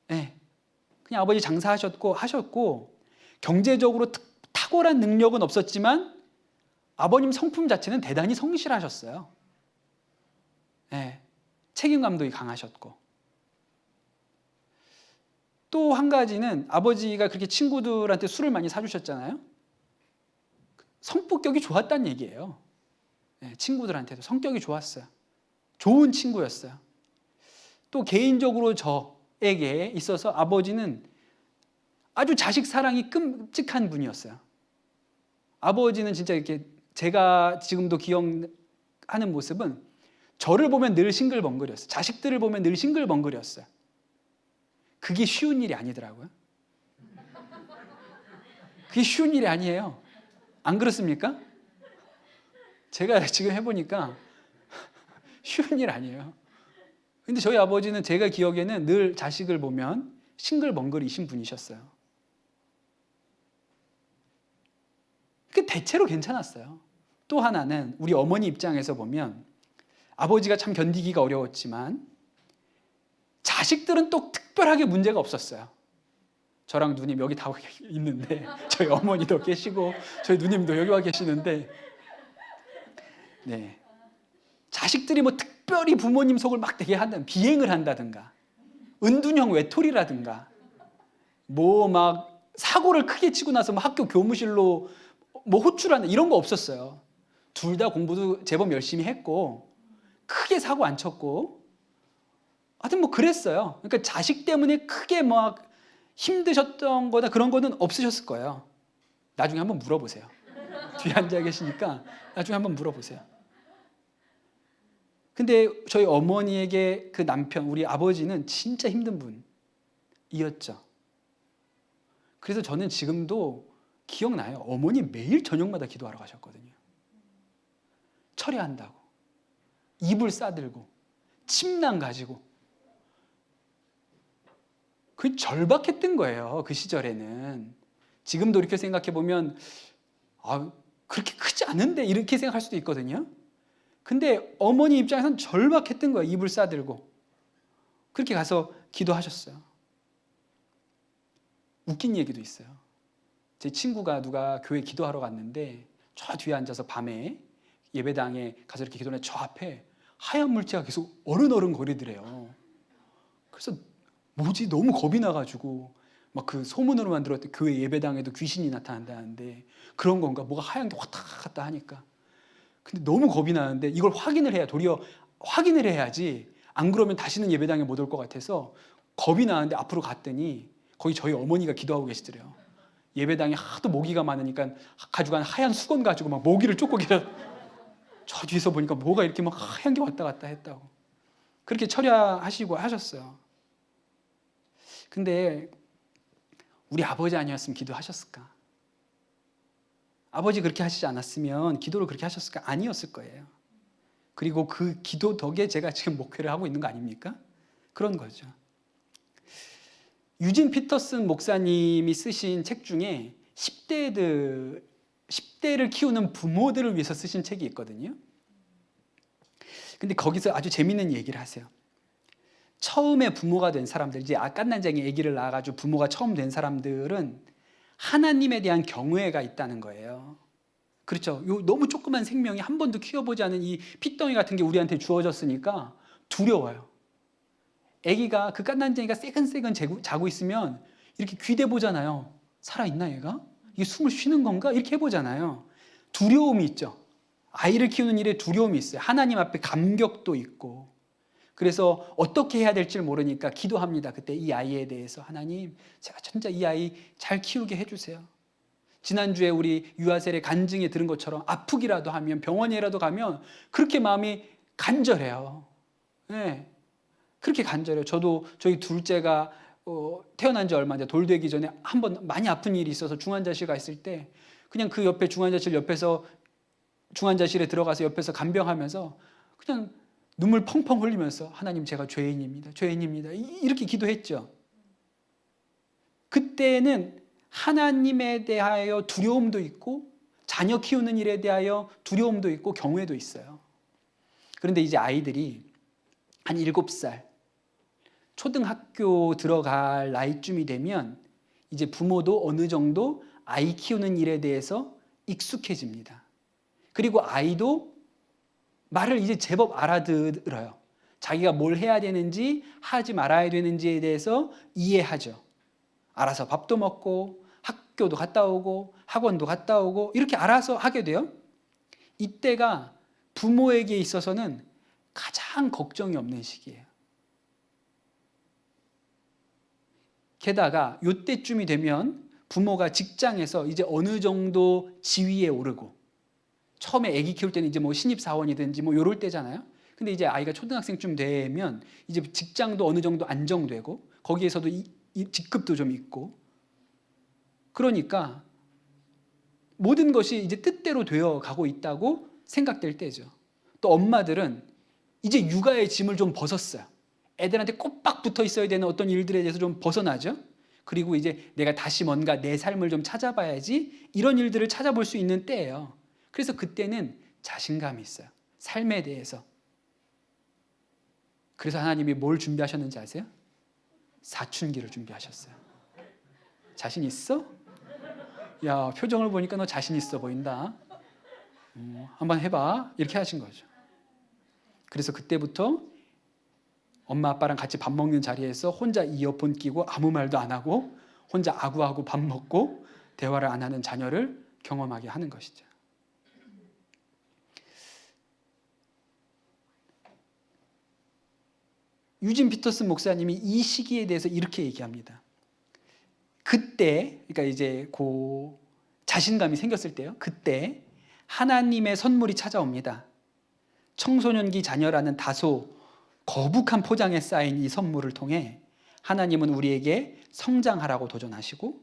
네. 그냥 아버지 하셨고 경제적으로 탁월한 능력은 없었지만 아버님 성품 자체는 대단히 성실하셨어요. 네. 책임감도 강하셨고. 또 한 가지는 아버지가 그렇게 친구들한테 술을 많이 사주셨잖아요. 성격이 좋았다는 얘기예요. 네, 친구들한테도 성격이 좋았어요. 좋은 친구였어요. 또 개인적으로 저에게 있어서 아버지는 아주 자식 사랑이 끔찍한 분이었어요. 아버지는 진짜 이렇게 제가 지금도 기억하는 모습은 저를 보면 늘 싱글벙글이었어요. 자식들을 보면 늘 싱글벙글이었어요. 그게 쉬운 일이 아니더라고요. 그게 쉬운 일이 아니에요. 안 그렇습니까? 제가 지금 해보니까 쉬운 일 아니에요. 근데 저희 아버지는 제가 기억에는 늘 자식을 보면 싱글벙글이신 분이셨어요. 그 대체로 괜찮았어요. 또 하나는 우리 어머니 입장에서 보면 아버지가 참 견디기가 어려웠지만 자식들은 또 특별하게 문제가 없었어요. 저랑 누님 여기 다 있는데, 저희 어머니도 계시고 저희 누님도 여기 와 계시는데, 네, 자식들이 뭐 특별히 부모님 속을 막 되게 한다든 비행을 한다든가 은둔형 외톨이라든가 뭐 막 사고를 크게 치고 나서 뭐 학교 교무실로 뭐 호출한다 이런 거 없었어요. 둘 다 공부도 제법 열심히 했고 크게 사고 안 쳤고 하여튼 뭐 그랬어요. 그러니까 자식 때문에 크게 막 힘드셨던 거나 그런 거는 없으셨을 거예요. 나중에 한번 물어보세요. 뒤에 앉아 계시니까 나중에 한번 물어보세요. 근데 저희 어머니에게 그 남편, 우리 아버지는 진짜 힘든 분이었죠. 그래서 저는 지금도 기억나요. 어머니 매일 저녁마다 기도하러 가셨거든요. 철야한다고. 이불 싸들고 침낭 가지고. 그 절박했던 거예요. 그 시절에는. 지금도 이렇게 생각해 보면 그렇게 크지 않은데 이렇게 생각할 수도 있거든요. 근데 어머니 입장에서는 절박했던 거예요. 이불 싸들고. 그렇게 가서 기도하셨어요. 웃긴 얘기도 있어요. 제 친구가 누가 교회 기도하러 갔는데 저 뒤에 앉아서 밤에 예배당에 가서 이렇게 기도하는데 저 앞에 하얀 물체가 계속 어른어른 거리더래요. 그래서 뭐지? 너무 겁이 나가지고 막 그 소문으로만 들었던 교회 예배당에도 귀신이 나타난다는데 그런 건가? 뭐가 하얀 게 왔다 갔다 하니까. 근데 너무 겁이 나는데 이걸 확인을 해야, 도리어 확인을 해야지 안 그러면 다시는 예배당에 못 올 것 같아서 겁이 나는데 앞으로 갔더니 거기 저희 어머니가 기도하고 계시더래요. 예배당에 하도 모기가 많으니까 가져간 하얀 수건 가지고 막 모기를 쫓고 계셔. 저 뒤에서 보니까 뭐가 이렇게 막 하얀 게 왔다 갔다 했다고. 그렇게 철야하시고 하셨어요. 근데 우리 아버지 아니었으면 기도하셨을까? 아버지 그렇게 하시지 않았으면 기도를 그렇게 하셨을까? 아니었을 거예요. 그리고 그 기도 덕에 제가 지금 목회를 하고 있는 거 아닙니까? 그런 거죠. 유진 피터슨 목사님이 쓰신 책 중에 10대를 키우는 부모들을 위해서 쓰신 책이 있거든요. 근데 거기서 아주 재밌는 얘기를 하세요. 처음에 부모가 된 사람들, 이제 갓난쟁이 아기를 낳아가지고 부모가 처음 된 사람들은 하나님에 대한 경외가 있다는 거예요. 그렇죠. 요 너무 조그만 생명이 한 번도 키워보지 않은 이 핏덩이 같은 게 우리한테 주어졌으니까 두려워요. 아기가 그 갓난쟁이가 새근새근 자고 있으면 이렇게 귀대 보잖아요. 살아있나 얘가? 이게 숨을 쉬는 건가? 이렇게 해보잖아요. 두려움이 있죠. 아이를 키우는 일에 두려움이 있어요. 하나님 앞에 감격도 있고. 그래서 어떻게 해야 될지 모르니까 기도합니다. 그때 이 아이에 대해서 하나님, 제가 진짜 이 아이 잘 키우게 해주세요. 지난주에 우리 유아셀의 간증에 들은 것처럼 아프기라도 하면 병원이라도 가면 그렇게 마음이 간절해요. 네. 그렇게 간절해요. 저도 저희 둘째가 태어난 지 얼마 안 돼 돌되기 전에 한번 많이 아픈 일이 있어서 중환자실 가 있을 때 그냥 그 옆에 중환자실 옆에서 중환자실에 들어가서 옆에서 간병하면서 그냥 눈물 펑펑 흘리면서 하나님 제가 죄인입니다. 죄인입니다. 이렇게 기도했죠. 그때는 하나님에 대하여 두려움도 있고 자녀 키우는 일에 대하여 두려움도 있고 경외도 있어요. 그런데 이제 아이들이 한 7살 초등학교 들어갈 나이쯤이 되면 이제 부모도 어느 정도 아이 키우는 일에 대해서 익숙해집니다. 그리고 아이도 말을 이제 제법 알아들어요. 자기가 뭘 해야 되는지 하지 말아야 되는지에 대해서 이해하죠. 알아서 밥도 먹고 학교도 갔다 오고 학원도 갔다 오고 이렇게 알아서 하게 돼요. 이때가 부모에게 있어서는 가장 걱정이 없는 시기예요. 게다가 이때쯤이 되면 부모가 직장에서 이제 어느 정도 지위에 오르고 처음에 아기 키울 때는 이제 뭐 신입사원이든지 뭐 요럴 때잖아요. 근데 이제 아이가 초등학생쯤 되면 이제 직장도 어느 정도 안정되고 거기에서도 직급도 좀 있고 그러니까 모든 것이 이제 뜻대로 되어 가고 있다고 생각될 때죠. 또 엄마들은 이제 육아의 짐을 좀 벗었어요. 애들한테 꼬박 붙어 있어야 되는 어떤 일들에 대해서 좀 벗어나죠. 그리고 이제 내가 다시 뭔가 내 삶을 좀 찾아봐야지 이런 일들을 찾아볼 수 있는 때예요. 그래서 그때는 자신감이 있어요. 삶에 대해서. 그래서 하나님이 뭘 준비하셨는지 아세요? 사춘기를 준비하셨어요. 자신 있어? 야, 표정을 보니까 너 자신 있어 보인다. 한번 해봐. 이렇게 하신 거죠. 그래서 그때부터 엄마 아빠랑 같이 밥 먹는 자리에서 혼자 이어폰 끼고 아무 말도 안 하고 혼자 아구아구 밥 먹고 대화를 안 하는 자녀를 경험하게 하는 것이죠. 유진 피터슨 목사님이 이 시기에 대해서 이렇게 얘기합니다. 그때, 그러니까 이제 그 자신감이 생겼을 때요. 그때 하나님의 선물이 찾아옵니다. 청소년기 자녀라는 다소 거북한 포장에 쌓인 이 선물을 통해 하나님은 우리에게 성장하라고 도전하시고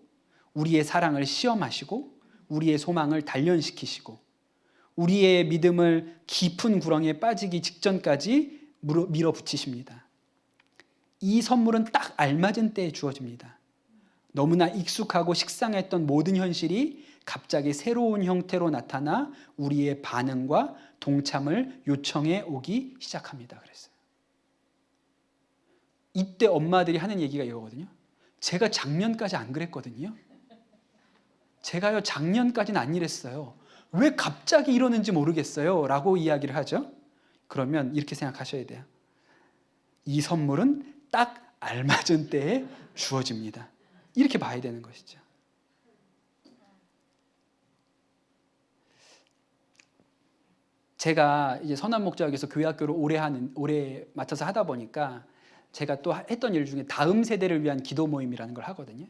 우리의 사랑을 시험하시고 우리의 소망을 단련시키시고 우리의 믿음을 깊은 구렁이에 빠지기 직전까지 밀어붙이십니다. 이 선물은 딱 알맞은 때에 주어집니다. 너무나 익숙하고 식상했던 모든 현실이 갑자기 새로운 형태로 나타나 우리의 반응과 동참을 요청해 오기 시작합니다. 그랬어요. 이때 엄마들이 하는 얘기가 이거거든요. 제가 작년까지 안 그랬거든요. 제가요 작년까지는 안 이랬어요. 왜 갑자기 이러는지 모르겠어요. 라고 이야기를 하죠. 그러면 이렇게 생각하셔야 돼요. 이 선물은 딱 알맞은 때에 주어집니다. 이렇게 봐야 되는 것이죠. 제가 이제 선한목자역에서 교회학교를 오래 맡아서 하다 보니까 제가 또 했던 일 중에 다음 세대를 위한 기도 모임이라는 걸 하거든요.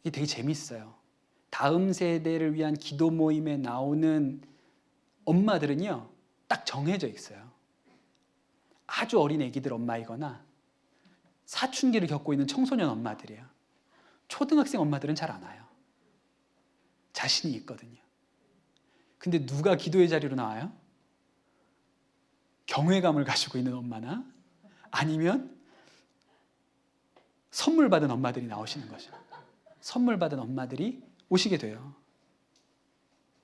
이게 되게 재밌어요. 다음 세대를 위한 기도 모임에 나오는 엄마들은요, 딱 정해져 있어요. 아주 어린 애기들 엄마이거나 사춘기를 겪고 있는 청소년 엄마들이에요. 초등학생 엄마들은 잘 안 와요. 자신이 있거든요. 근데 누가 기도의 자리로 나와요? 경외감을 가지고 있는 엄마나 아니면 선물 받은 엄마들이 나오시는 거죠. 선물 받은 엄마들이 오시게 돼요.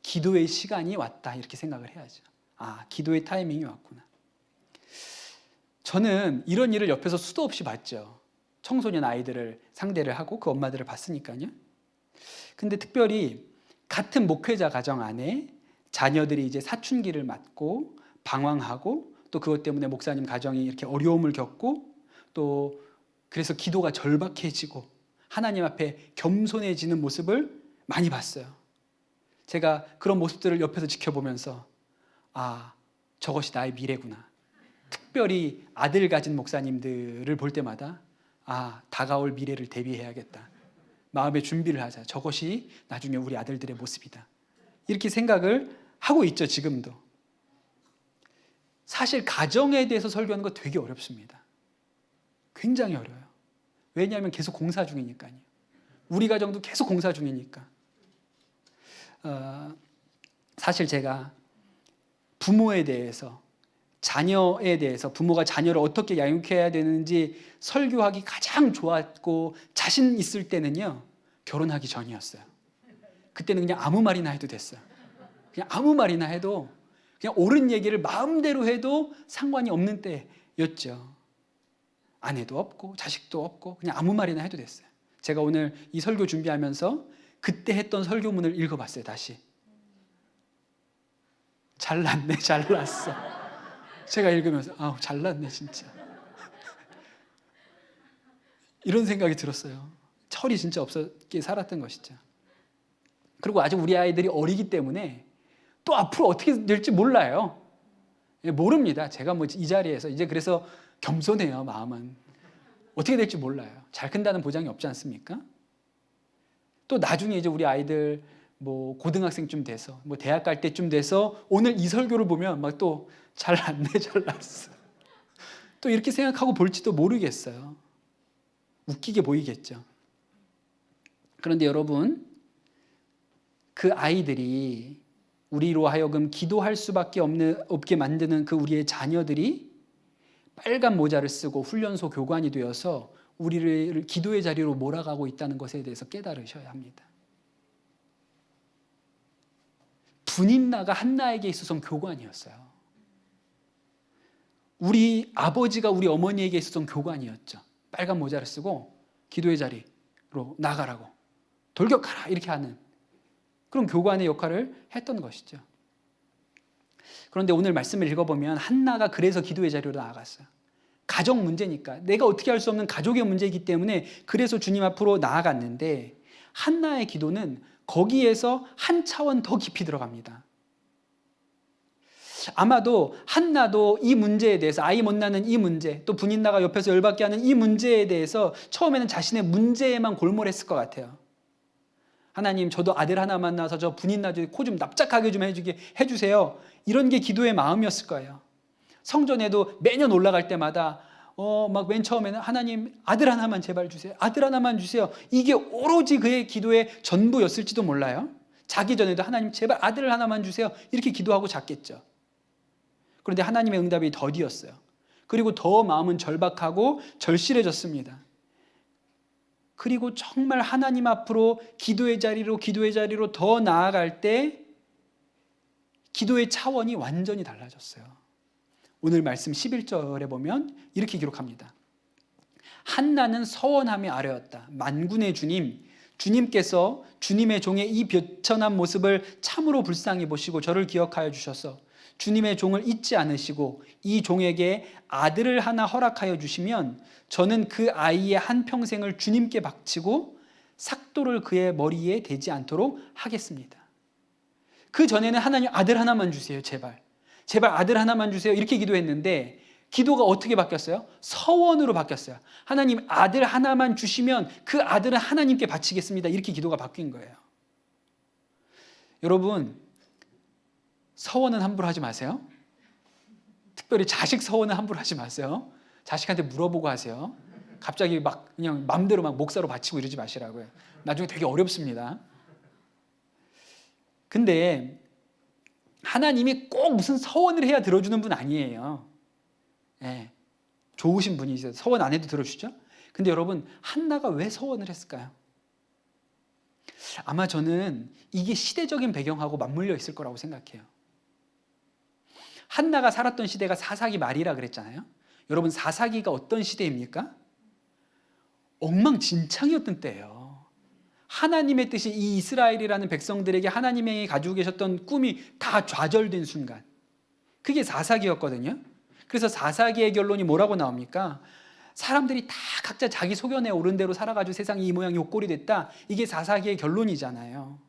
기도의 시간이 왔다 이렇게 생각을 해야죠. 아, 기도의 타이밍이 왔구나. 저는 이런 일을 옆에서 수도 없이 봤죠. 청소년 아이들을 상대를 하고 그 엄마들을 봤으니까요. 근데 특별히 같은 목회자 가정 안에 자녀들이 이제 사춘기를 맞고 방황하고 또 그것 때문에 목사님 가정이 이렇게 어려움을 겪고 또 그래서 기도가 절박해지고 하나님 앞에 겸손해지는 모습을 많이 봤어요. 제가 그런 모습들을 옆에서 지켜보면서 아, 저것이 나의 미래구나. 특별히 아들 가진 목사님들을 볼 때마다 아, 다가올 미래를 대비해야겠다. 마음의 준비를 하자. 저것이 나중에 우리 아들들의 모습이다. 이렇게 생각을 하고 있죠, 지금도. 사실 가정에 대해서 설교하는 거 되게 어렵습니다. 굉장히 어려워요. 왜냐하면 계속 공사 중이니까요. 우리 가정도 계속 공사 중이니까. 사실 제가 부모에 대해서 자녀에 대해서 부모가 자녀를 어떻게 양육해야 되는지 설교하기 가장 좋았고 자신 있을 때는요, 결혼하기 전이었어요. 그때는 그냥 아무 말이나 해도 됐어요. 그냥 아무 말이나 해도 그냥 옳은 얘기를 마음대로 해도 상관이 없는 때였죠. 아내도 없고 자식도 없고 그냥 아무 말이나 해도 됐어요. 제가 오늘 이 설교 준비하면서 그때 했던 설교문을 읽어봤어요. 다시. 잘났네, 잘났어. 제가 읽으면서 아우, 잘났네 진짜. 이런 생각이 들었어요. 철이 진짜 없었기에 살았던 것이죠. 그리고 아직 우리 아이들이 어리기 때문에 또 앞으로 어떻게 될지 몰라요. 모릅니다. 제가 뭐 이 자리에서 이제 그래서 겸손해요. 마음은. 어떻게 될지 몰라요. 잘 큰다는 보장이 없지 않습니까? 또 나중에 이제 우리 아이들 뭐 고등학생쯤 돼서 뭐 대학 갈 때쯤 돼서 오늘 이 설교를 보면 막 또 잘났네, 잘났어. 또 이렇게 생각하고 볼지도 모르겠어요. 웃기게 보이겠죠. 그런데 여러분, 그 아이들이 우리로 하여금 기도할 수밖에 없게 만드는 그 우리의 자녀들이 빨간 모자를 쓰고 훈련소 교관이 되어서 우리를 기도의 자리로 몰아가고 있다는 것에 대해서 깨달으셔야 합니다. 분인나가 한나에게 있어서는 교관이었어요. 우리 아버지가 우리 어머니에게 있어서는 교관이었죠. 빨간 모자를 쓰고 기도의 자리로 나가라고, 돌격하라 이렇게 하는 그런 교관의 역할을 했던 것이죠. 그런데 오늘 말씀을 읽어보면 한나가 그래서 기도의 자리로 나아갔어요. 가정 문제니까, 내가 어떻게 할 수 없는 가족의 문제이기 때문에 그래서 주님 앞으로 나아갔는데, 한나의 기도는 거기에서 한 차원 더 깊이 들어갑니다. 아마도 한나도 이 문제에 대해서, 아이 못 낳는 이 문제, 또 분인나가 옆에서 열받게 하는 이 문제에 대해서 처음에는 자신의 문제에만 골몰했을 것 같아요. 하나님, 저도 아들 하나만 낳아서 저 분인나 코 좀 납작하게 좀 해주세요. 이런 게 기도의 마음이었을 거예요. 성전에도 매년 올라갈 때마다 막 맨 처음에는 하나님 아들 하나만 제발 주세요. 아들 하나만 주세요. 이게 오로지 그의 기도의 전부였을지도 몰라요. 자기 전에도 하나님 제발 아들 하나만 주세요. 이렇게 기도하고 잤겠죠. 그런데 하나님의 응답이 더디었어요. 그리고 더 마음은 절박하고 절실해졌습니다. 그리고 정말 하나님 앞으로 기도의 자리로 더 나아갈 때 기도의 차원이 완전히 달라졌어요. 오늘 말씀 11절에 보면 이렇게 기록합니다. 한나는 서원함이 아뢰었다. 만군의 주님, 주님께서 주님의 종의 이 비천한 모습을 참으로 불쌍히 보시고 저를 기억하여 주셔서 주님의 종을 잊지 않으시고 이 종에게 아들을 하나 허락하여 주시면 저는 그 아이의 한평생을 주님께 바치고 삭도를 그의 머리에 대지 않도록 하겠습니다. 그 전에는 하나님 아들 하나만 주세요. 제발 아들 하나만 주세요. 이렇게 기도했는데 기도가 어떻게 바뀌었어요? 서원으로 바뀌었어요. 하나님 아들 하나만 주시면 그 아들은 하나님께 바치겠습니다. 이렇게 기도가 바뀐 거예요. 여러분, 서원은 함부로 하지 마세요. 특별히 자식 서원은 함부로 하지 마세요. 자식한테 물어보고 하세요. 갑자기 막 그냥 맘대로 막 목사로 바치고 이러지 마시라고요. 나중에 되게 어렵습니다. 근데 하나님이 꼭 무슨 서원을 해야 들어주는 분 아니에요. 네, 좋으신 분이세요. 서원 안 해도 들어주죠. 근데 여러분, 한나가 왜 서원을 했을까요? 아마 저는 이게 시대적인 배경하고 맞물려 있을 거라고 생각해요. 한나가 살았던 시대가 사사기 말이라 그랬잖아요. 여러분, 사사기가 어떤 시대입니까? 엉망진창이었던 때예요. 하나님의 뜻이 이 이스라엘이라는 백성들에게 하나님이 가지고 계셨던 꿈이 다 좌절된 순간, 그게 사사기였거든요. 그래서 사사기의 결론이 뭐라고 나옵니까? 사람들이 다 각자 자기 소견에 오른 대로 살아가지고 세상이 이 모양 요 꼴이 됐다. 이게 사사기의 결론이잖아요.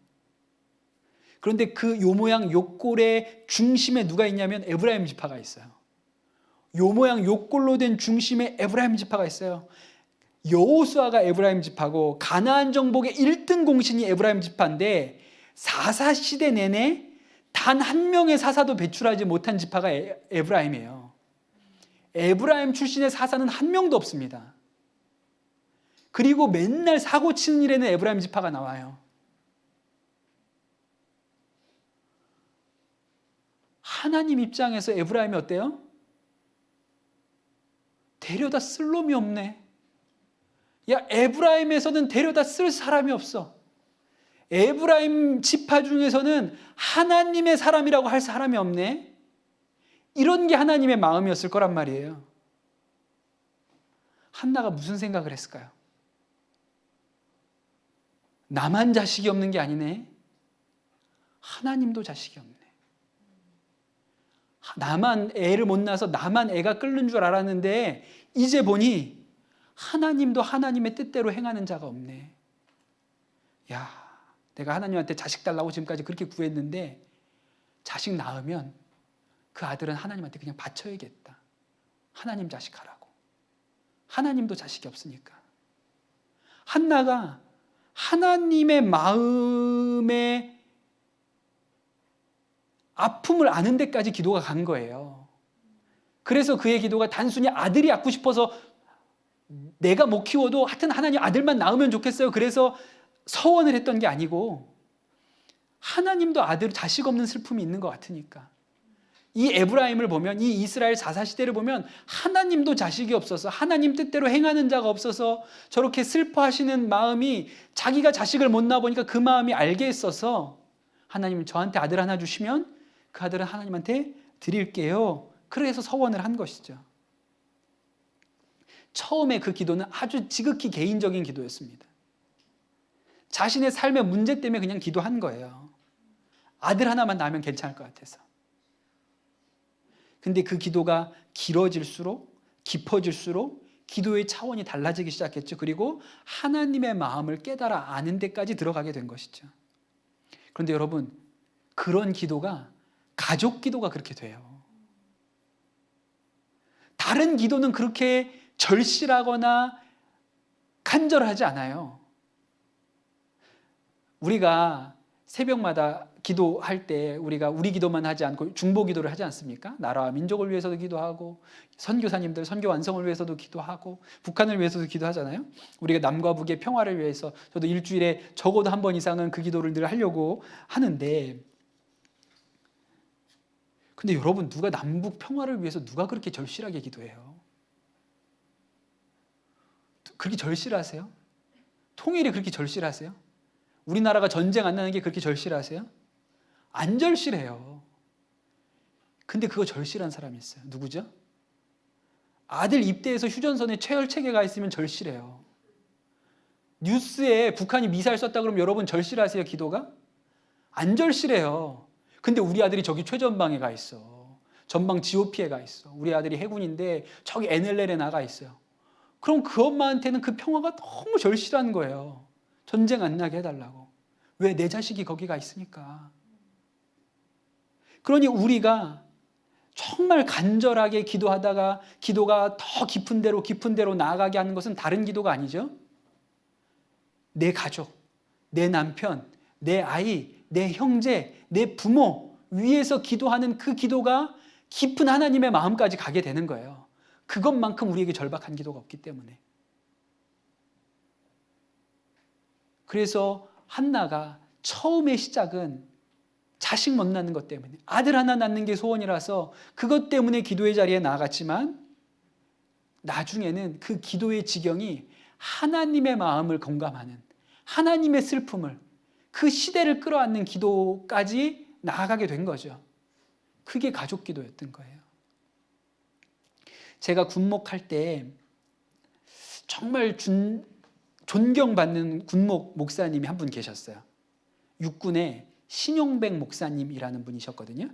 그런데 그 요 모양 요 꼴의 중심에 누가 있냐면 에브라임 지파가 있어요. 요 모양 요 꼴로 된 중심에 에브라임 지파가 있어요. 여호수아가 에브라임 지파고 가나안 정복의 1등 공신이 에브라임 지파인데 사사시대 내내 단 한 명의 사사도 배출하지 못한 지파가 에브라임이에요. 에브라임 출신의 사사는 한 명도 없습니다. 그리고 맨날 사고 치는 일에는 에브라임 지파가 나와요. 하나님 입장에서 에브라임이 어때요? 데려다 쓸 놈이 없네. 야, 에브라임에서는 데려다 쓸 사람이 없어. 에브라임 지파 중에서는 하나님의 사람이라고 할 사람이 없네. 이런 게 하나님의 마음이었을 거란 말이에요. 한나가 무슨 생각을 했을까요? 나만 자식이 없는 게 아니네. 하나님도 자식이 없네. 나만 애를 못 낳아서 나만 애가 끓는 줄 알았는데 이제 보니 하나님도 하나님의 뜻대로 행하는 자가 없네. 야, 내가 하나님한테 자식 달라고 지금까지 그렇게 구했는데 자식 낳으면 그 아들은 하나님한테 그냥 바쳐야겠다. 하나님 자식 하라고. 하나님도 자식이 없으니까. 한나가 하나님의 마음의 아픔을 아는 데까지 기도가 간 거예요. 그래서 그의 기도가 단순히 아들이 낳고 싶어서 내가 못 키워도 하여튼 하나님 아들만 낳으면 좋겠어요. 그래서 서원을 했던 게 아니고 하나님도 아들 자식 없는 슬픔이 있는 것 같으니까. 이 에브라임을 보면, 이 이스라엘 사사시대를 보면 하나님도 자식이 없어서 하나님 뜻대로 행하는 자가 없어서 저렇게 슬퍼하시는 마음이 자기가 자식을 못 낳아보니까 그 마음이 알게 했어서 하나님 저한테 아들 하나 주시면 그 아들은 하나님한테 드릴게요. 그래서 서원을 한 것이죠. 처음에 그 기도는 아주 지극히 개인적인 기도였습니다. 자신의 삶의 문제 때문에 그냥 기도한 거예요. 아들 하나만 낳으면 괜찮을 것 같아서. 근데 그 기도가 길어질수록, 깊어질수록 기도의 차원이 달라지기 시작했죠. 그리고 하나님의 마음을 깨달아 아는 데까지 들어가게 된 것이죠. 그런데 여러분, 그런 기도가 가족 기도가 그렇게 돼요. 다른 기도는 그렇게 절실하거나 간절하지 않아요. 우리가 새벽마다 기도할 때 우리가 우리 기도만 하지 않고 중보 기도를 하지 않습니까? 나라와 민족을 위해서도 기도하고 선교사님들 선교 완성을 위해서도 기도하고 북한을 위해서도 기도하잖아요. 우리가 남과 북의 평화를 위해서 저도 일주일에 적어도 한 번 이상은 그 기도를 늘 하려고 하는데, 근데 여러분, 누가 남북 평화를 위해서 누가 그렇게 절실하게 기도해요? 그렇게 절실하세요? 통일이 그렇게 절실하세요? 우리나라가 전쟁 안 나는 게 그렇게 절실하세요? 안 절실해요. 근데 그거 절실한 사람이 있어요. 누구죠? 아들 입대해서 휴전선에 최혈체계가 있으면 절실해요. 뉴스에 북한이 미사일 쐈다 그러면 여러분 절실하세요? 기도가? 안 절실해요. 근데 우리 아들이 저기 최전방에 가 있어. 전방 GOP에 가 있어. 우리 아들이 해군인데 저기 NLL에 나가 있어요. 그럼 그 엄마한테는 그 평화가 너무 절실한 거예요. 전쟁 안 나게 해달라고. 왜? 내 자식이 거기가 있으니까. 그러니 우리가 정말 간절하게 기도하다가 기도가 더 깊은 데로 나아가게 하는 것은 다른 기도가 아니죠. 내 가족, 내 남편, 내 아이, 내 형제, 내 부모 위해서 기도하는 그 기도가 깊은 하나님의 마음까지 가게 되는 거예요. 그것만큼 우리에게 절박한 기도가 없기 때문에. 그래서 한나가 처음의 시작은 자식 못 낳는 것 때문에, 아들 하나 낳는 게 소원이라서 그것 때문에 기도의 자리에 나아갔지만, 나중에는 그 기도의 지경이 하나님의 마음을 공감하는, 하나님의 슬픔을, 그 시대를 끌어안는 기도까지 나아가게 된 거죠. 그게 가족 기도였던 거예요. 제가 군목할 때 정말 존경받는 군목 목사님이 한 분 계셨어요. 육군의 신용백 목사님이라는 분이셨거든요.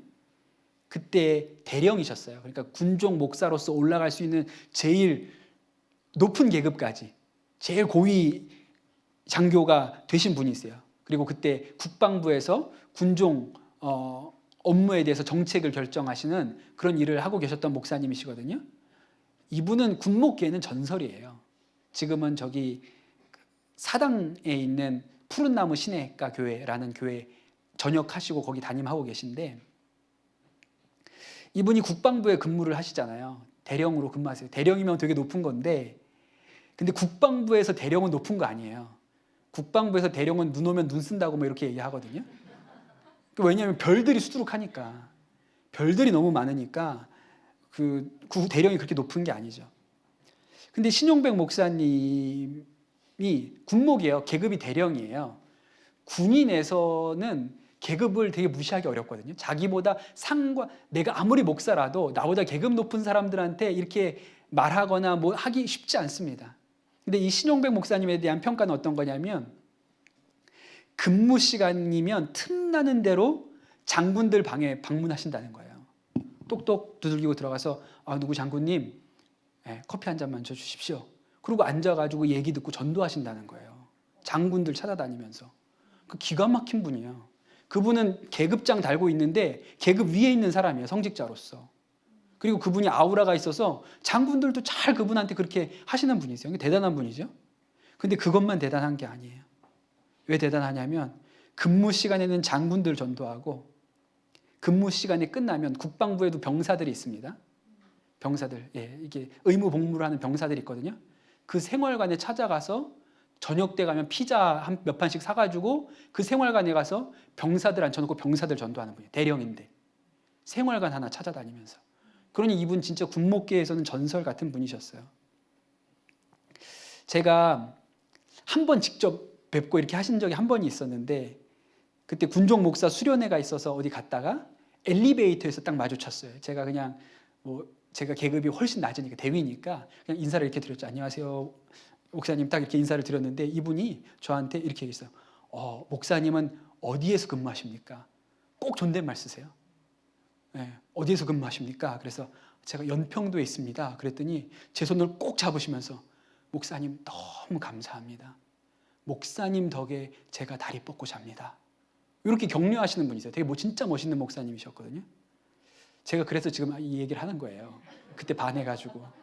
그때 대령이셨어요. 그러니까 군종 목사로서 올라갈 수 있는 제일 높은 계급까지, 제일 고위 장교가 되신 분이세요. 그리고 그때 국방부에서 군종 업무에 대해서 정책을 결정하시는 그런 일을 하고 계셨던 목사님이시거든요. 이분은 군목계에는 전설이에요. 지금은 저기 사당에 있는 푸른나무 신해가 교회라는 교회 전역하시고 거기 담임하고 계신데, 이분이 국방부에 근무를 하시잖아요. 대령으로 근무하세요. 대령이면 되게 높은 건데, 근데 국방부에서 대령은 높은 거 아니에요. 국방부에서 대령은 눈 오면 눈 쓴다고 뭐 이렇게 얘기하거든요. 왜냐하면 별들이 수두룩하니까, 별들이 너무 많으니까 그 대령이 그렇게 높은 게 아니죠. 근데 신용백 목사님이 군목이에요. 계급이 대령이에요. 군인에서는 계급을 되게 무시하기 어렵거든요. 자기보다 내가 아무리 목사라도 나보다 계급 높은 사람들한테 이렇게 말하거나 뭐 하기 쉽지 않습니다. 근데 이 신용백 목사님에 대한 평가는 어떤 거냐면, 근무 시간이면 틈나는 대로 장군들 방에 방문하신다는 거예요. 똑똑 두들기고 들어가서 누구 장군님, 커피 한 잔만 줘주십시오. 그리고 앉아가지고 얘기 듣고 전도하신다는 거예요. 장군들 찾아다니면서. 그 기가 막힌 분이에요. 그분은 계급장 달고 있는데 계급 위에 있는 사람이에요. 성직자로서. 그리고 그분이 아우라가 있어서 장군들도 잘 그분한테 그렇게 하시는 분이세요. 대단한 분이죠. 근데 그것만 대단한 게 아니에요. 왜 대단하냐면, 근무 시간에는 장군들 전도하고, 근무 시간이 끝나면 국방부에도 병사들이 있습니다. 병사들, 이게 의무 복무를 하는 병사들이 있거든요. 그 생활관에 찾아가서 저녁 때 가면 피자 몇 판씩 사가지고 그 생활관에 가서 병사들 앉혀놓고 병사들 전도하는 분이에요. 대령인데 생활관 하나 찾아다니면서. 그러니 이분 진짜 군목계에서는 전설 같은 분이셨어요. 제가 한 번 직접 뵙고 이렇게 하신 적이 한 번이 있었는데, 그때 군종 목사 수련회가 있어서 어디 갔다가 엘리베이터에서 딱 마주쳤어요. 제가 그냥 뭐 제가 계급이 훨씬 낮으니까 대위니까 그냥 인사를 이렇게 드렸죠. 안녕하세요 목사님, 딱 이렇게 인사를 드렸는데 이분이 저한테 이렇게 얘기했어요. 목사님은 어디에서 근무하십니까? 꼭 존댓말 쓰세요. 네, 어디에서 근무하십니까? 그래서 제가 연평도에 있습니다. 그랬더니 제 손을 꼭 잡으시면서 목사님 너무 감사합니다. 목사님 덕에 제가 다리 뻗고 잡니다. 이렇게 격려하시는 분이세요. 되게 진짜 멋있는 목사님이셨거든요. 제가 그래서 지금 이 얘기를 하는 거예요. 그때 반해가지고.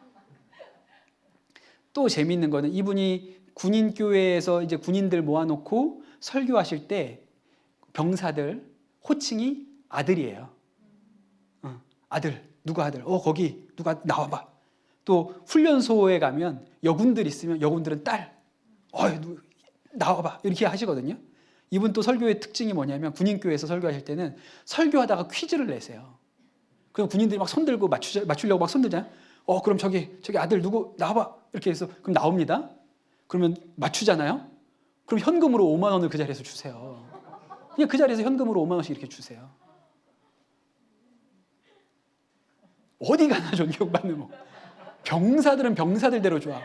또 재미있는 거는 이분이 군인교회에서 이제 군인들 모아놓고 설교하실 때 병사들 호칭이 아들이에요. 아들, 누가 아들? 거기 누가 나와봐. 또 훈련소에 가면 여군들 있으면 여군들은 딸. 나와봐. 이렇게 하시거든요. 이분 또 설교의 특징이 뭐냐면 군인교회에서 설교하실 때는 설교하다가 퀴즈를 내세요. 그럼 군인들이 막 손들고 맞추려고 막 손들잖아요. 그럼 저기 아들 누구 나와봐. 이렇게 해서 그럼 나옵니다. 그러면 맞추잖아요. 그럼 현금으로 5만 원을 그 자리에서 주세요. 그냥 그 자리에서 현금으로 5만 원씩 이렇게 주세요. 어디 가나 존경받는 병사들은 병사들대로 좋아.